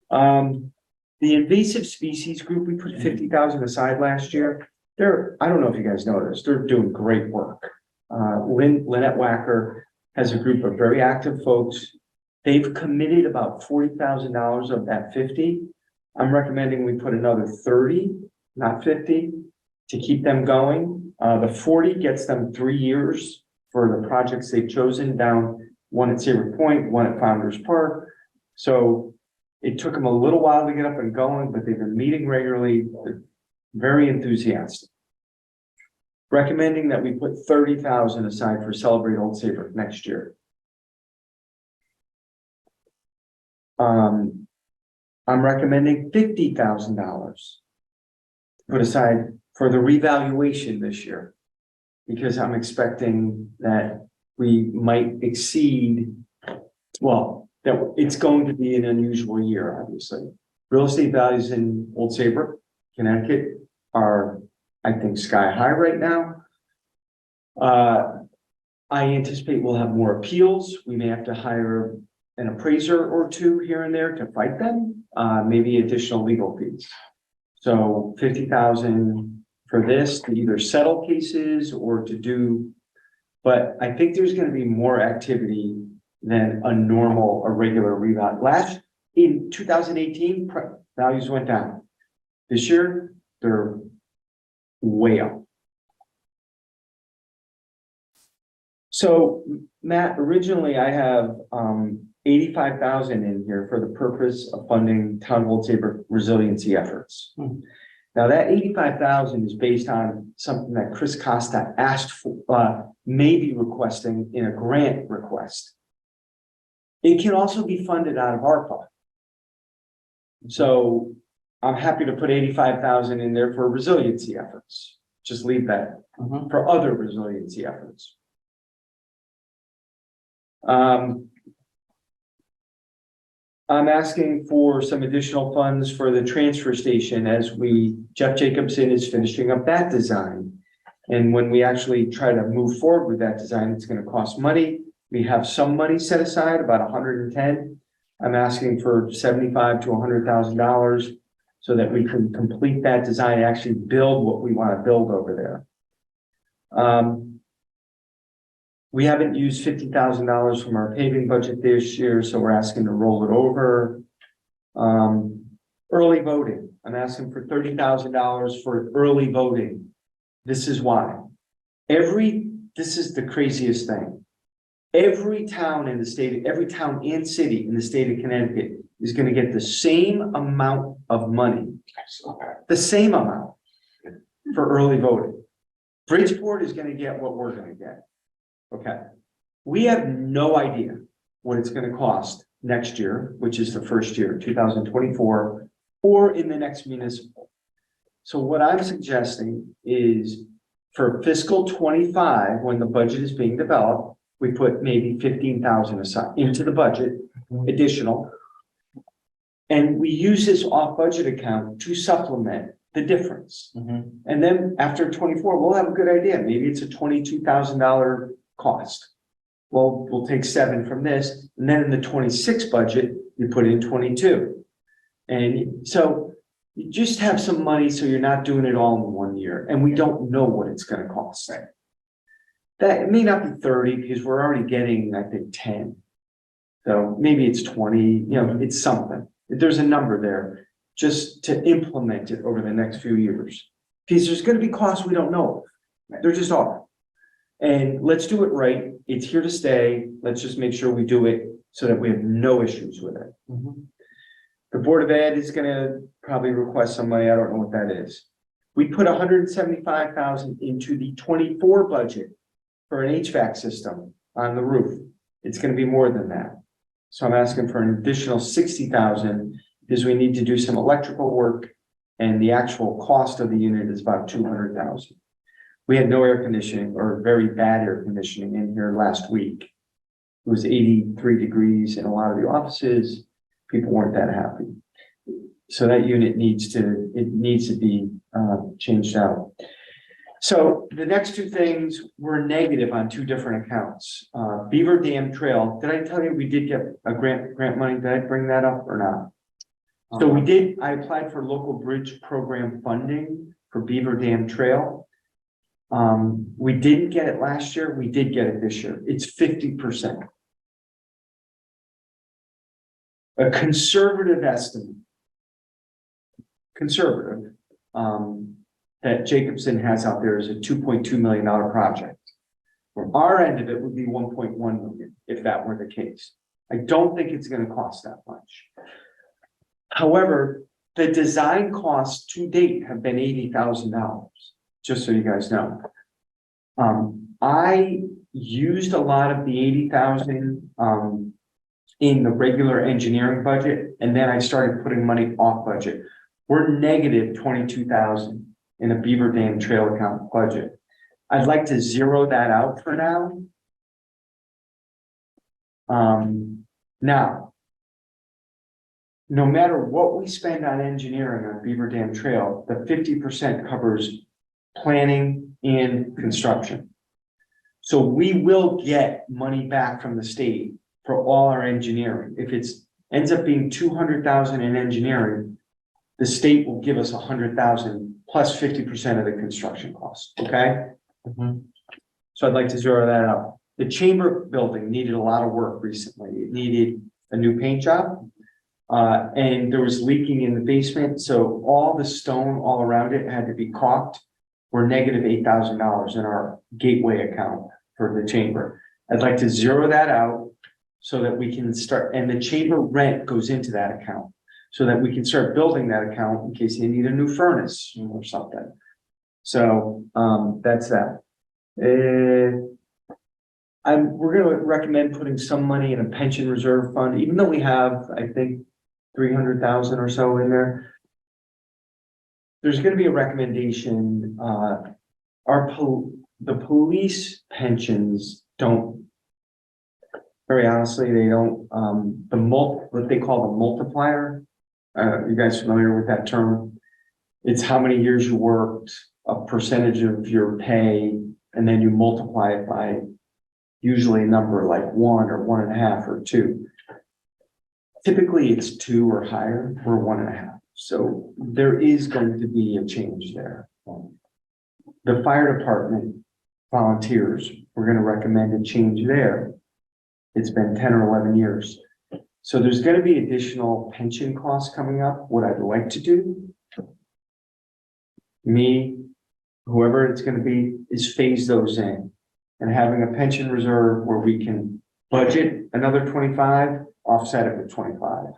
The invasive species group, we put 50,000 aside last year. I don't know if you guys know this, they're doing great work. Lynette Wacker has a group of very active folks. They've committed about $40,000 of that 50. I'm recommending we put another 30, not 50, to keep them going. The 40 gets them 3 years for the projects they've chosen, down one at Saybrook Point, one at Founders Park. So it took them a little while to get up and going, but they've been meeting regularly. They're very enthusiastic. Recommending that we put 30,000 aside for Celebrate Old Saybrook next year. I'm recommending $50,000 put aside for the revaluation this year, because I'm expecting that we might exceed, well, that it's going to be an unusual year, obviously. Real estate values in Old Saybrook, Connecticut are, I think, sky high right now. I anticipate we'll have more appeals. We may have to hire an appraiser or two here and there to fight them, maybe additional legal fees. So 50,000 for this to either settle cases or to do, but I think there's going to be more activity than a regular reval. In 2018, values went down. This year, they're way up. So Matt, originally I have 85,000 in here for the purpose of funding Town of Old Saybrook resiliency efforts. Now that 85,000 is based on something that Chris Costa asked for, maybe requesting in a grant request. It can also be funded out of ARPA. So I'm happy to put 85,000 in there for resiliency efforts. Just leave that for other resiliency efforts. I'm asking for some additional funds for the transfer station as Jeff Jacobson is finishing up that design. And when we actually try to move forward with that design, it's going to cost money. We have some money set aside, about 110. I'm asking for $75,000 to $100,000 so that we can complete that design and actually build what we want to build over there. We haven't used $50,000 from our paving budget this year, so we're asking to roll it over. Early voting, I'm asking for $30,000 for early voting. This is why. This is the craziest thing. Every town and city in the state of Connecticut is going to get the same amount of money. The same amount for early voting. Bridgeport is going to get what we're going to get. Okay, we have no idea what it's going to cost next year, which is the first year, 2024, or in the next municipal. So what I'm suggesting is for fiscal 25, when the budget is being developed, we put maybe 15,000 aside into the budget, additional. And we use this off budget account to supplement the difference. And then after 24, we'll have a good idea. Maybe it's a $22,000 cost. Well, we'll take 7 from this, and then in the 26 budget, you put in 22. And so you just have some money so you're not doing it all in 1 year, and we don't know what it's going to cost. That it may not be 30 because we're already getting, I think, 10. So maybe it's 20, it's something. There's a number there just to implement it over the next few years. Because there's going to be costs we don't know. There just are. And let's do it right. It's here to stay. Let's just make sure we do it so that we have no issues with it. The Board of Ed is going to probably request some money. I don't know what that is. We put 175,000 into the 24 budget for an HVAC system on the roof. It's going to be more than that. So I'm asking for an additional 60,000 because we need to do some electrical work. And the actual cost of the unit is about 200,000. We had no air conditioning or very bad air conditioning in here last week. It was 83 degrees in a lot of the offices. People weren't that happy. So that unit needs to be changed out. So the next two things were negative on two different accounts. Beaver Dam Trail, did I tell you we did get a grant money? Did I bring that up or not? So I applied for local bridge program funding for Beaver Dam Trail. We didn't get it last year. We did get it this year. It's 50%. A conservative estimate. That Jacobson has out there is a $2.2 million project. From our end of it would be 1.1 million, if that were the case. I don't think it's going to cost that much. However, the design costs to date have been $80,000, just so you guys know. I used a lot of the 80,000 in the regular engineering budget, and then I started putting money off budget. We're negative 22,000 in a Beaver Dam Trail account budget. I'd like to zero that out for now. Now, no matter what we spend on engineering on Beaver Dam Trail, the 50% covers planning and construction. So we will get money back from the state for all our engineering. If it ends up being 200,000 in engineering, the state will give us 100,000 plus 50% of the construction cost, okay? So I'd like to zero that out. The chamber building needed a lot of work recently. It needed a new paint job. And there was leaking in the basement. So all the stone all around it had to be caulked. We're negative $8,000 in our gateway account for the chamber. I'd like to zero that out so that we can start, and the chamber rent goes into that account so that we can start building that account in case they need a new furnace or something. So that's that. We're going to recommend putting some money in a pension reserve fund, even though we have, I think, 300,000 or so in there. There's going to be a recommendation. The police pensions don't, very honestly, they don't, what they call the multiplier. You guys familiar with that term? It's how many years you worked, a percentage of your pay, and then you multiply it by usually a number like 1 or 1.5 or 2. Typically it's 2 or higher, or 1.5. So there is going to be a change there. The fire department volunteers, we're going to recommend a change there. It's been 10 or 11 years. So there's going to be additional pension costs coming up. What I'd like to do, whoever it's going to be, is phase those in and having a pension reserve where we can budget another 25, offset it with 25.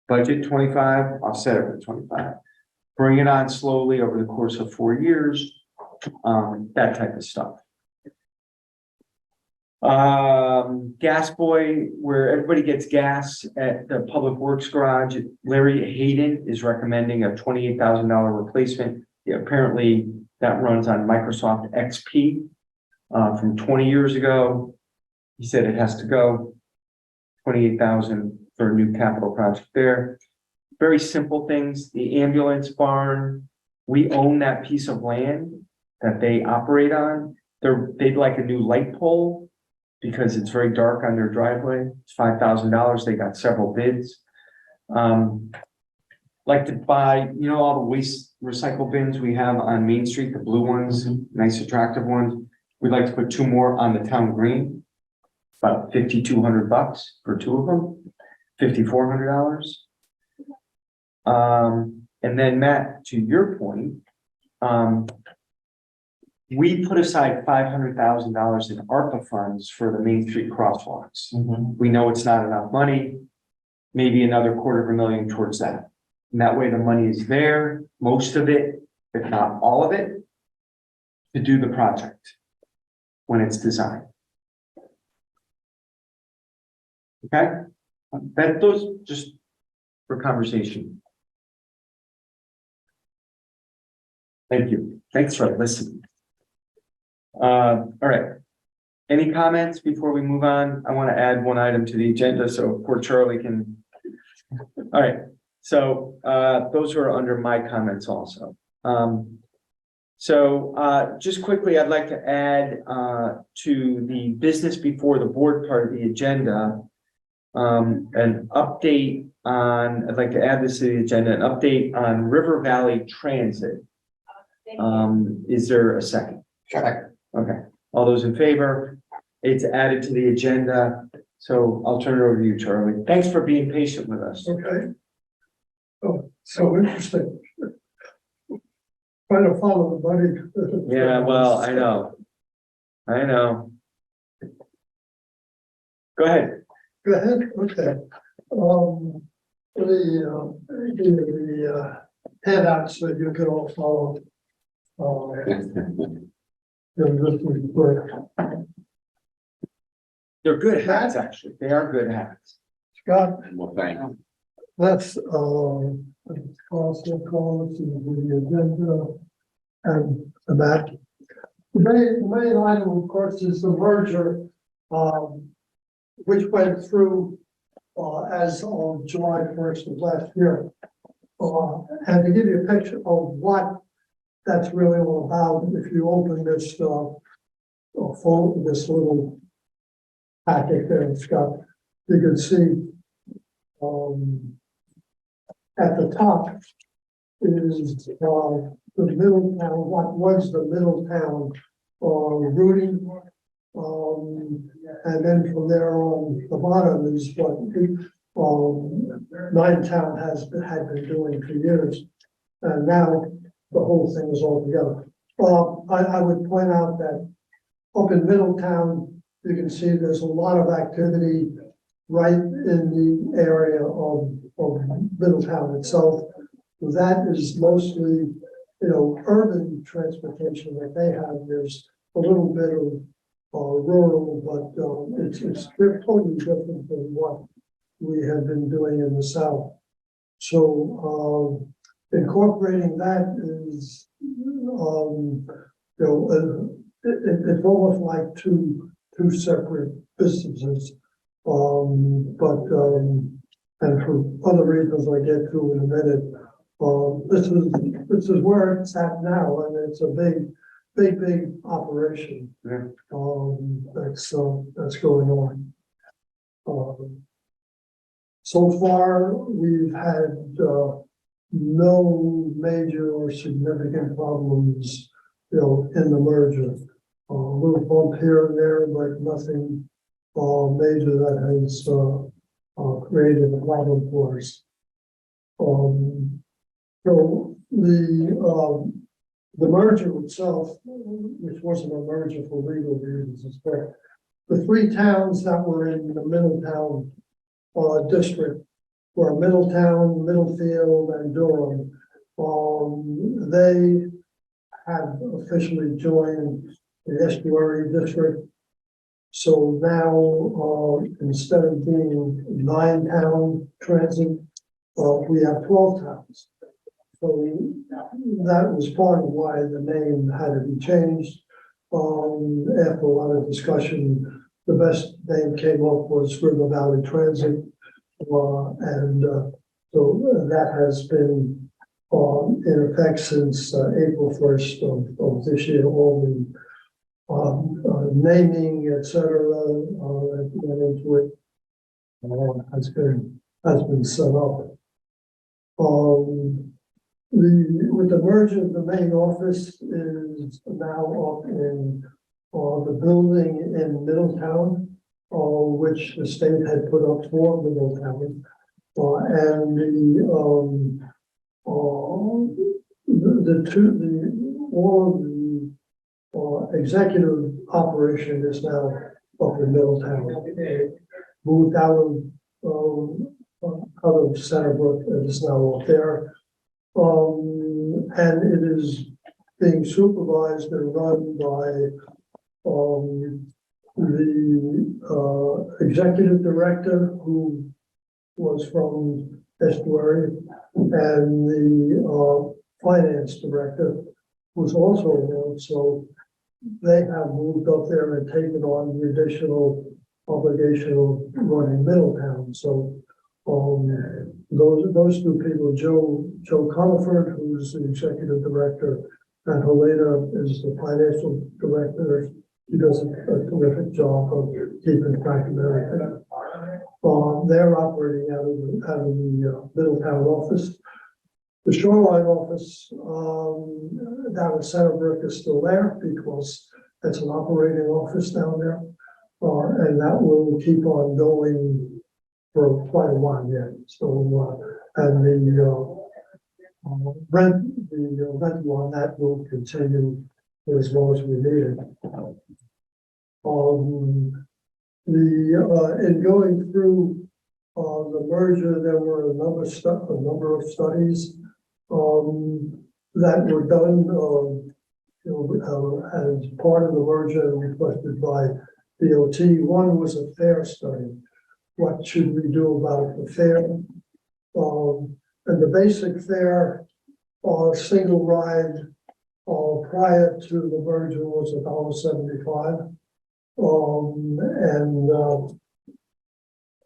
Budget 25, offset it with 25. Bring it on slowly over the course of 4 years, that type of stuff. Gas boy, where everybody gets gas at the Public Works Garage, Larry Hayden is recommending a $28,000 replacement. Yeah, apparently that runs on Microsoft XP from 20 years ago. He said it has to go. 28,000 for a new capital project there. Very simple things. The ambulance barn, we own that piece of land that they operate on. They'd like a new light pole because it's very dark on their driveway. It's $5,000. They got several bids. Like to buy, all the waste recycle bins we have on Main Street, the blue ones, nice attractive ones. We'd like to put 2 more on the town green, about $5,200 for 2 of them, $5,400. And then Matt, to your point, we put aside $500,000 in ARPA funds for the Main Street crosswalks. We know it's not enough money, maybe another $250,000 towards that. And that way the money is there, most of it, if not all of it, to do the project when it's designed. Okay, That those just for conversation. Thank you. Thanks for listening. All right. Any comments before we move on? I want to add one item to the agenda, so poor Charlie can. All right, so those were under my comments also. Just quickly, I'd like to add to the business before the board part of the agenda. An update on, I'd like to add this to the agenda, an update on River Valley Transit. Is there a second? Sure. Okay, all those in favor? It's added to the agenda, so I'll turn it over to you, Charlie. Thanks for being patient with us. Okay. Oh, so interesting. Trying to follow the money. Yeah, well, I know. Go ahead. Go ahead, okay. The handouts that you can all follow. This was for They're good hats, actually. They are good hats. Scott, Well, thank you. that's, also calls the agenda and the map. The main item, of course, is the merger, which went through, as of July 1st of last year. And to give you a picture of what that's really all about, if you open this, phone, this little packet there, Scott, you can see, at the top is, the Middletown, what was the Middletown, routing. And then from there on, the bottom is what, Ninetown had been doing for years. And now the whole thing is all together. I would point out that up in Middletown, you can see there's a lot of activity right in the area of Middletown itself. That is mostly, urban transportation that they have. There's a little bit of rural, but it's totally different than what we have been doing in the south. So incorporating that is, it's almost like two separate businesses. And for other reasons I get to in a minute, this is where it's at now, and it's a big operation. Yeah. That's going on. So far, we've had no major or significant problems, in the merger. A little bump here and there, but nothing major that has created a problem for us. So the merger itself, which wasn't a merger for legal reasons, but the three towns that were in the Middletown district were Middletown, Middlefield, and Durham. They have officially joined the estuary district. So now, instead of being 9-town transit, we have 12 towns. So that was part of why the name had to be changed. After a lot of discussion, the best name came up was River Valley Transit. So that has been in effect since April 1st of this year. All the naming, etc., that went into it has been set up. With the merger, the main office is now up in the building in Middletown, which the state had put up for Middletown, and all of the executive operation is now up in Middletown. Moved out of Saybrook, and is now up there. And it is being supervised and run by the executive director, who was from Estuary, and the finance director was also one, so they have moved up there and taken on the additional obligation of running Middletown, so those two people, Joe Coniford, who's the executive director, and Helena is the financial director. She does a terrific job of keeping track of everything. They're operating out of the Middletown office. The Shoreline office down in Saybrook is still there because it's an operating office down there. And that will keep on going for quite a while yet. So, and the rental on that will continue as long as we need it. In going through the merger, there were a number of studies that were done, as part of the merger requested by DOT. One was a fare study. What should we do about the fare? And the basic fare, single ride, prior to the merger was $1.75. And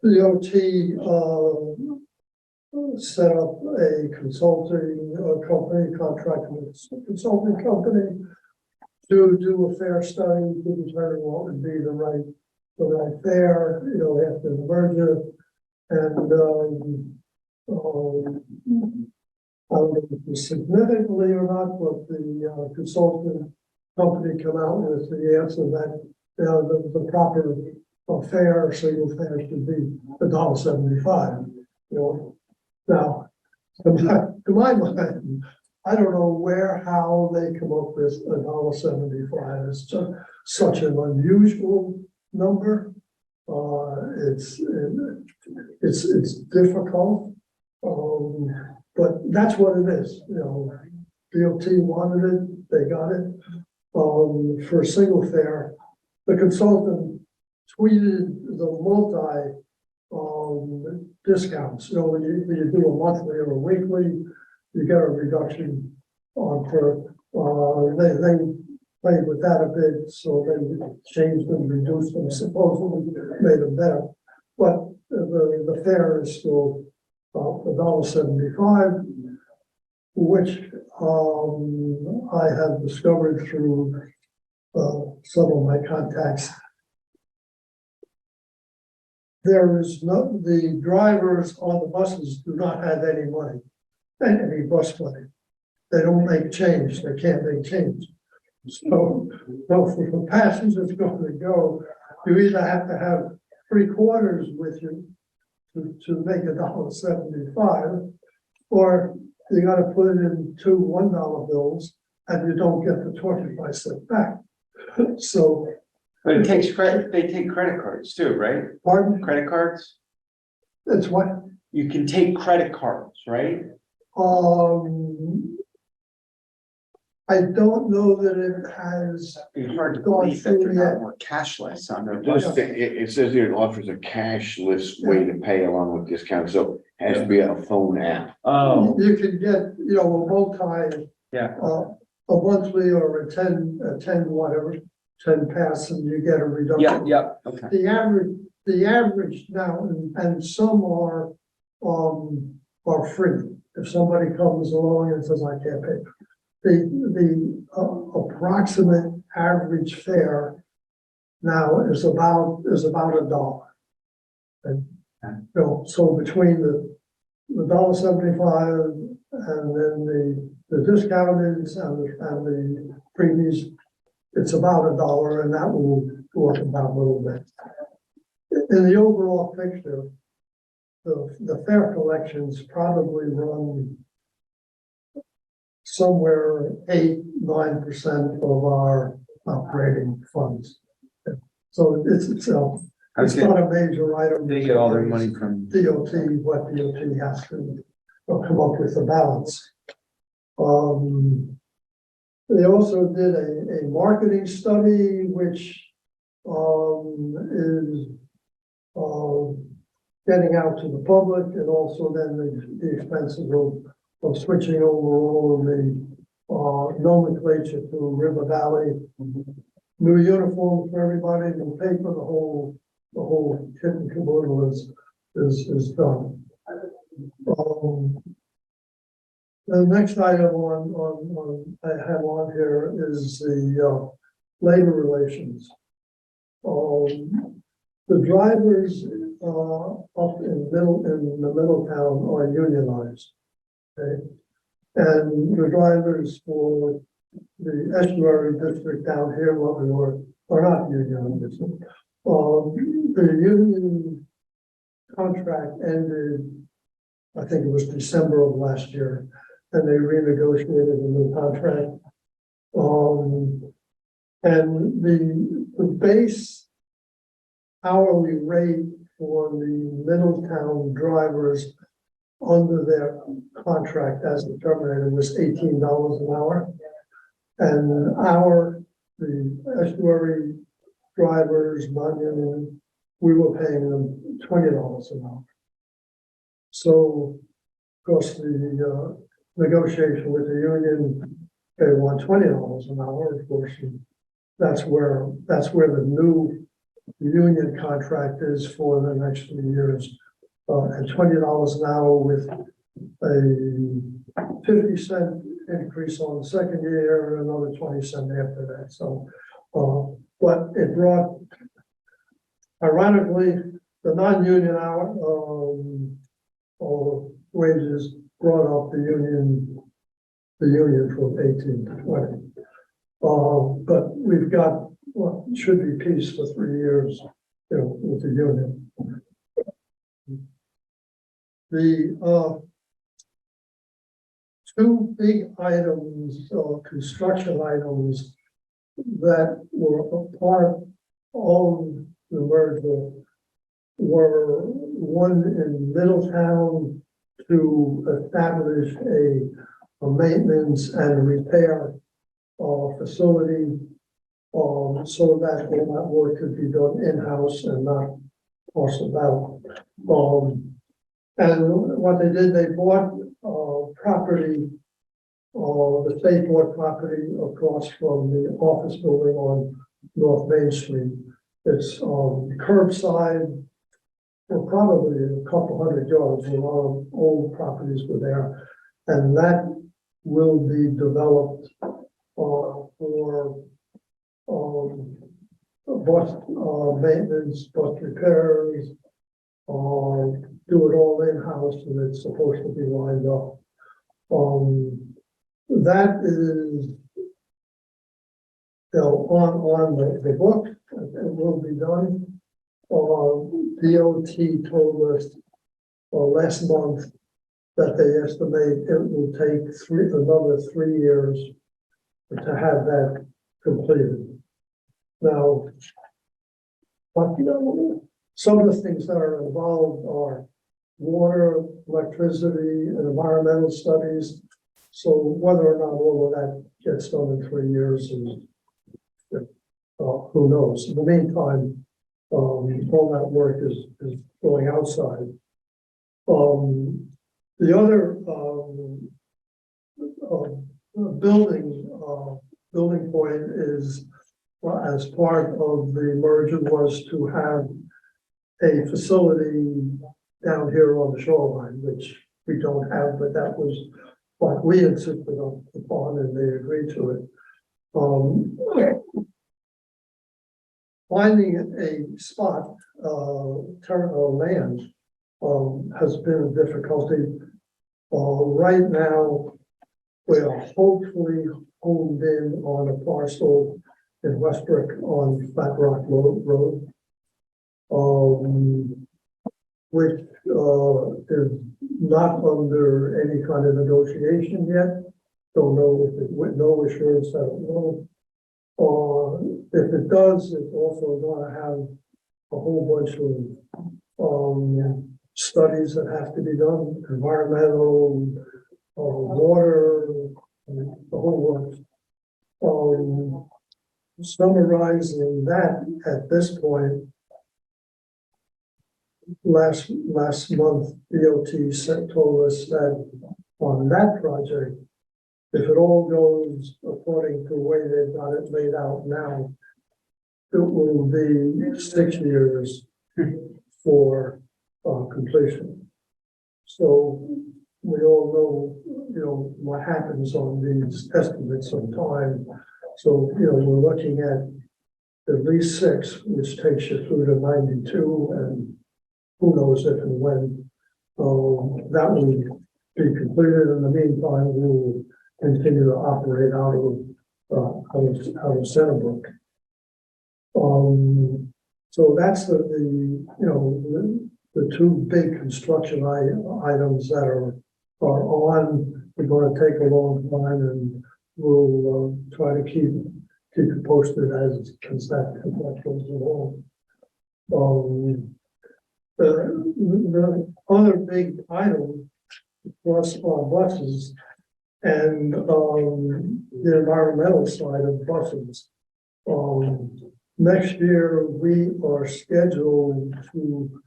DOT set up a consulting company, contract with a consulting company to do a fare study to determine what would be the right fare, after the merger. And I don't know if it was significantly or not, but the consultant company come out with the answer that the proper fare, single fare should be $1.75. Now, to my mind, I don't know how they come up with $1.75. It's just such an unusual number. It's difficult, but that's what it is. DOT wanted it, they got it. For a single fare, the consultant tweeted the multi discounts. When you do a monthly or a weekly, you get a reduction on they played with that a bit, so they changed them, reduced them, supposedly made them better. But the fare is still $1.75, which I have discovered through some of my contacts. The drivers on the buses do not have any money, any bus money. They don't make change, they can't make change. So for the passengers going to go, you either have to have 3/4 with you to make $1.75, or you got to put it in two $1 bills and you don't get the 25 cents back. So. But it takes credit, they take credit cards too, right? Pardon? Credit cards? That's what? You can take credit cards, right? I don't know that it has. It'd be hard to gone believe that they're through not yet. more cashless on their It bus. says here it offers a cashless way to pay along with discounts, so it has to be a phone app. Oh, You could get, a multi, yeah. a monthly or a 10 whatever, 10 pass, and you get a reduction. Yeah, okay. The average now, and some are free. If somebody comes along and says, I can't pay. The approximate average fare now is about $1. And, so between the $1.75 and then the discounted and the previous, it's about $1, and that will go up about a little bit. In the overall picture, the fare collections probably run somewhere 8-9% of our operating funds. So it's not a major item. They get all their money from. DOT, what DOT has to come up with a balance. They also did a marketing study, which is getting out to the public, and also then the expenses of switching over all of the nomenclature to River Valley. New uniforms for everybody, new paper, the whole kit and caboodle is done. The next item I have on here is the labor relations. The drivers up in the middle town are unionized. Okay, and the drivers for the estuary district down here, are not unionized. The union contract ended, I think it was December of last year, and they renegotiated a new contract. And the base hourly rate for the Middletown drivers under their contract as determined was $18 an hour. And the estuary drivers, non-union, we were paying them $20 an hour. So, of course, the negotiation with the union, they want $20 an hour, of course. And that's where the new union contract is for the next 3 years. At $20 an hour with a 50-cent increase on the second year and another 20 cents after that. So, but it brought, ironically, the non-union hour wages brought up the union from 18 to 20. But we've got what should be peace for 3 years, with the union. The two big items, construction items that were a part of the merger were one in Middletown to establish a maintenance and repair facility, so that all that work could be done in-house and not parceled out. And what they did, they bought property, the state bought property across from the office building on North Main Street. It's curbside for probably a couple hundred yards. A lot of old properties were there, and that will be developed for bus maintenance, bus repairs, do it all in-house, and it's supposed to be lined up. That is, on the book, it will be done. DOT told us last month that they estimate it will take another 3 years to have that completed. Now, but some of the things that are involved are water, electricity, and environmental studies. So whether or not all of that gets done in 3 years is, who knows? In the meantime, all that work is going outside. The other building point is, as part of the merger, was to have a facility down here on the shoreline, which we don't have, but that was what we insisted upon, and they agreed to it. Finding a spot, land, has been a difficulty. Right now, we are hopefully homed in on a parcel in Westbrook on Flat Rock Road, which is not under any kind of negotiation yet. Don't know if it, with no assurance that it will. If it does, it's also going to have a whole bunch of studies that have to be done, environmental, water, the whole works. Summarizing that at this point, last month, DOT told us that on that project, if it all goes according to the way they've got it laid out now, it will be 6 years for completion. So we all know, what happens on these estimates of time. So, we're looking at least 6, which takes you through to 92, and who knows if and when that will be completed. In the meantime, we will continue to operate out of Saybrook. So that's the two big construction items that are on. We're going to take a long time, and we'll try to keep it posted as that goes along. The other big item was our buses and the environmental side of buses. Next year, we are scheduled to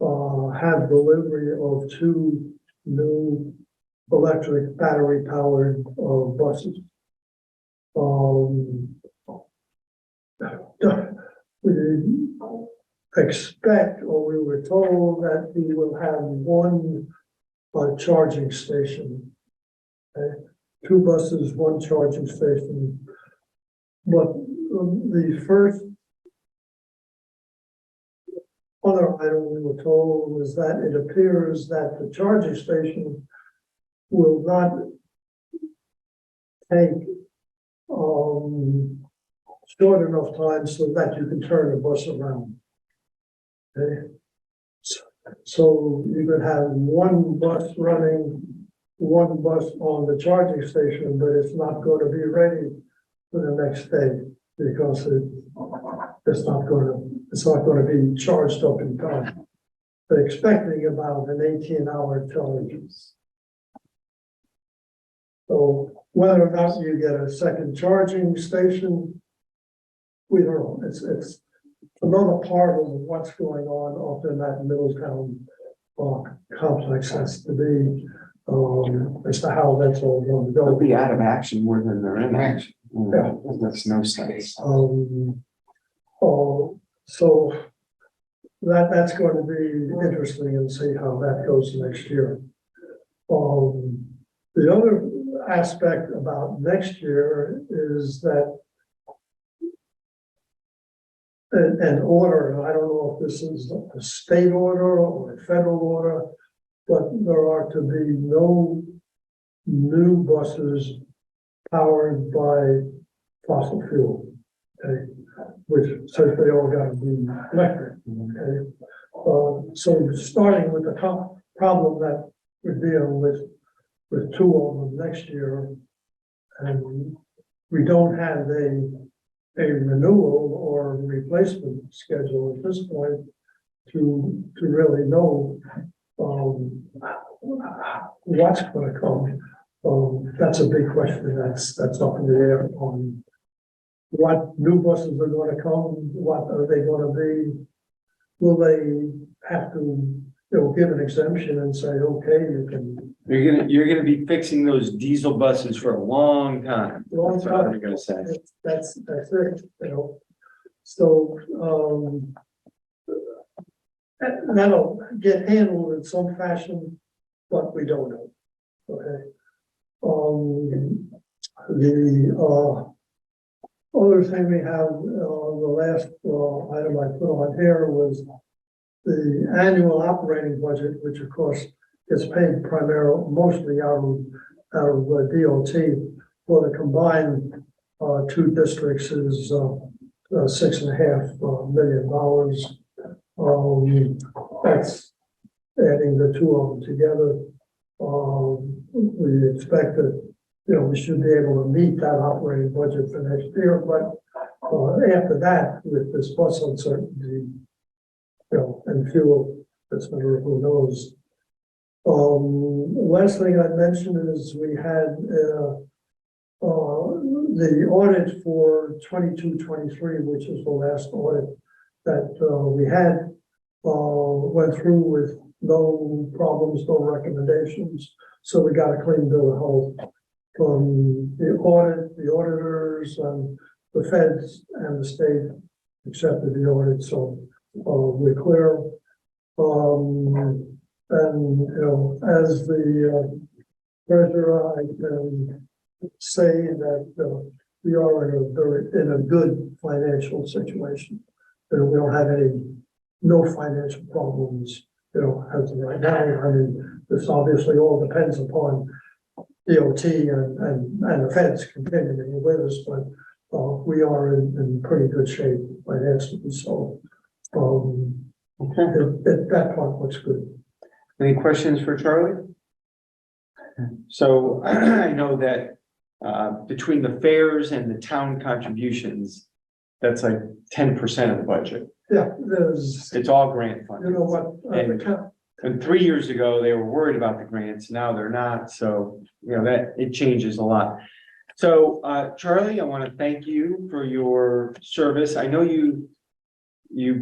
have delivery of 2 new electric battery powered buses. We expect, or we were told, that we will have 1 charging station. Okay? 2 buses, 1 charging station. But the first other item we were told was that it appears that the charging station will not take short enough time so that you can turn the bus around. Okay? So you could have 1 bus running, 1 bus on the charging station, but it's not going to be ready for the next day because it's not going to be charged up in time. They're expecting about an 18-hour charge. So whether or not you get a second charging station, we don't know. It's another part of what's going on up in that Middletown complex has to be as to how that's all going to They'll go. be out of action more than they're in Right. action. Yeah. That's no sense. So that's going to be interesting and see how that goes next year. The other aspect about next year is that an order, and I don't know if this is a state order or a federal order, but there are to be no new buses powered by fossil fuel, okay? Which says they all got to be electric, okay? So starting with the problem that we're dealing with 2 of them next year, and we don't have a renewal or replacement schedule at this point to really know what's going to come. That's a big question. That's up in the air on what new buses are going to come. What are they going to be? Will they have to, give an exemption and say, okay, you can. You're gonna be fixing those diesel buses for a long time. That's what I'm gonna say. That's it, So, that'll get handled in some fashion, but we don't know. Okay. The other thing we have, the last item I put on here was the annual operating budget, which of course gets paid mostly out of DOT. For the combined 2 districts is $6.5 million. That's adding the 2 of them together. We expect that we should be able to meet that operating budget for next year, but after that, with this bus uncertainty, and fuel, who knows. Last thing I'd mention is we had the audit for 22-23, which is the last audit that we had. went through with no problems, no recommendations. So we got a clean bill of health from the audit, the auditors and the feds and the state accepted the audit, so we're clear. And you know, as the treasurer, I can say that we are in a good financial situation. You know, we don't have no financial problems, you know, as of right now. I mean, this obviously all depends upon DOT and the feds continuing with us, but we are in pretty good shape financially, so that part looks good. Any questions for Charlie? So I know that between the fairs and the town contributions, that's like 10% of the budget. Yeah, there's, It's all grant you funded. know what, And 3 years ago, they were worried about the grants. Now they're not. So, you know, that it changes a lot. So, Charlie, I want to thank you for your service. I know you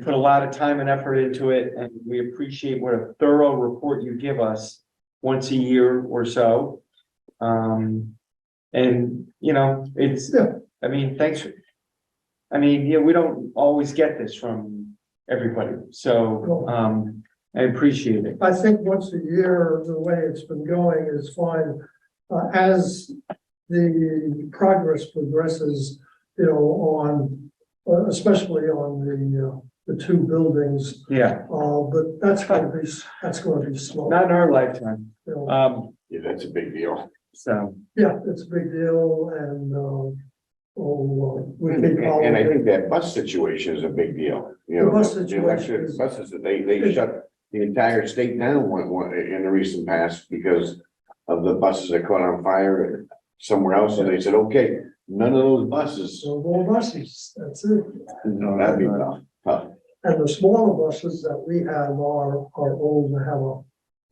put a lot of time and effort into it, and we appreciate what a thorough report you give us once a year or so. And, you know, it's, I mean, thanks. I mean, yeah, we don't always get this from everybody. So, I appreciate it. I think once a year, the way it's been going is fine. As the progress progresses, you know, on, especially on the two buildings, Yeah, but that's going to be slow. not in our lifetime. You know. Yeah, that's a big deal. So, Yeah, it's a big deal and, we keep And I following. think that bus situation is a big deal. You The know, bus the situation electric is- buses, they shut the entire state down one in the recent past because of the buses that caught on fire somewhere else. And they said, okay, none of those buses. So more buses, that's it. No, that'd be tough. And the smaller buses that we have are old and have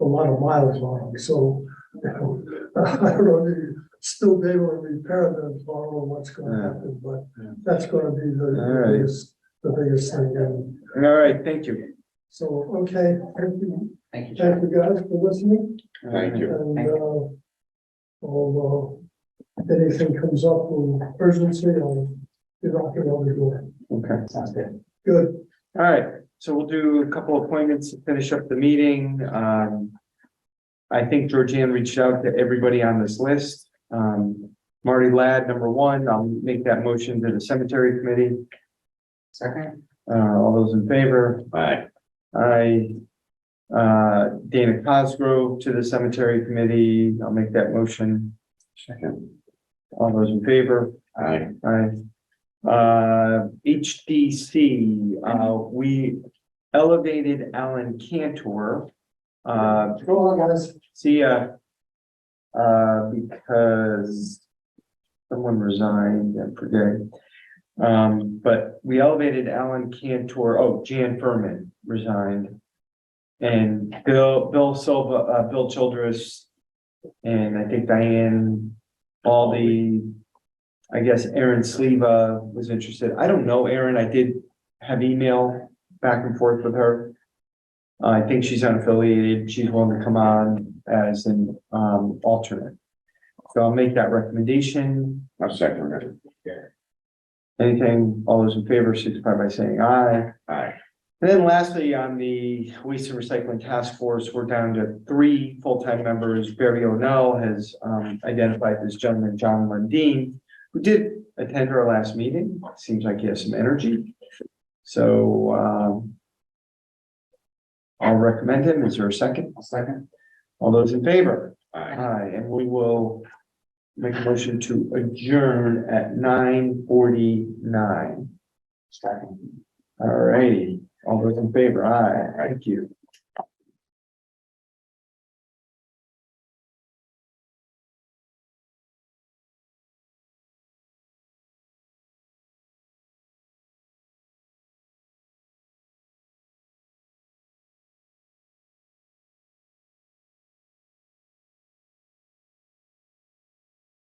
a lot of miles on them, so, you know, I don't know, if still be able to repair them tomorrow, what's gonna happen, but that's gonna be Alright. the biggest thing, and all right, thank you. so, okay, Thank you, Chair. thank you guys for listening, Thank you. and, Thank anything comes up with urgency, I'll get off it on the door. Okay. Sounds good. Good, All right, so we'll do a couple appointments to finish up the meeting. I think Georgianne reached out to everybody on this list. Marty Ladd, number one, I'll make that motion to the cemetery committee. Second, All those in favor? Aye. Aye. Dana Cosgrove to the cemetery committee, I'll make that motion. Second. All those in favor? Aye. Aye. HDC, we elevated Alan Cantor. go on, guys. See ya. Because someone resigned, I forget. But we elevated Alan Cantor, Jan Furman resigned. And Bill Silva, Bill Childress, and I think Diane, I guess Erin Sleva was interested. I don't know Erin. I did have email back and forth with her. I think she's unaffiliated. She's willing to come on as an alternate. So I'll make that recommendation. I'll second it. Anything, all those in favor, signify by saying aye. Aye. And then lastly, on the waste and recycling task force, we're down to 3 full-time members. Barry O'Neill has identified this gentleman, John Lundeen, who did attend our last meeting. Seems like he has some energy. So I'll recommend him. Is there a second? I'll second. All those in favor? Aye. Aye, and we will make a motion to adjourn at 9:49. Second. All righty, all those in favor? Aye, thank you.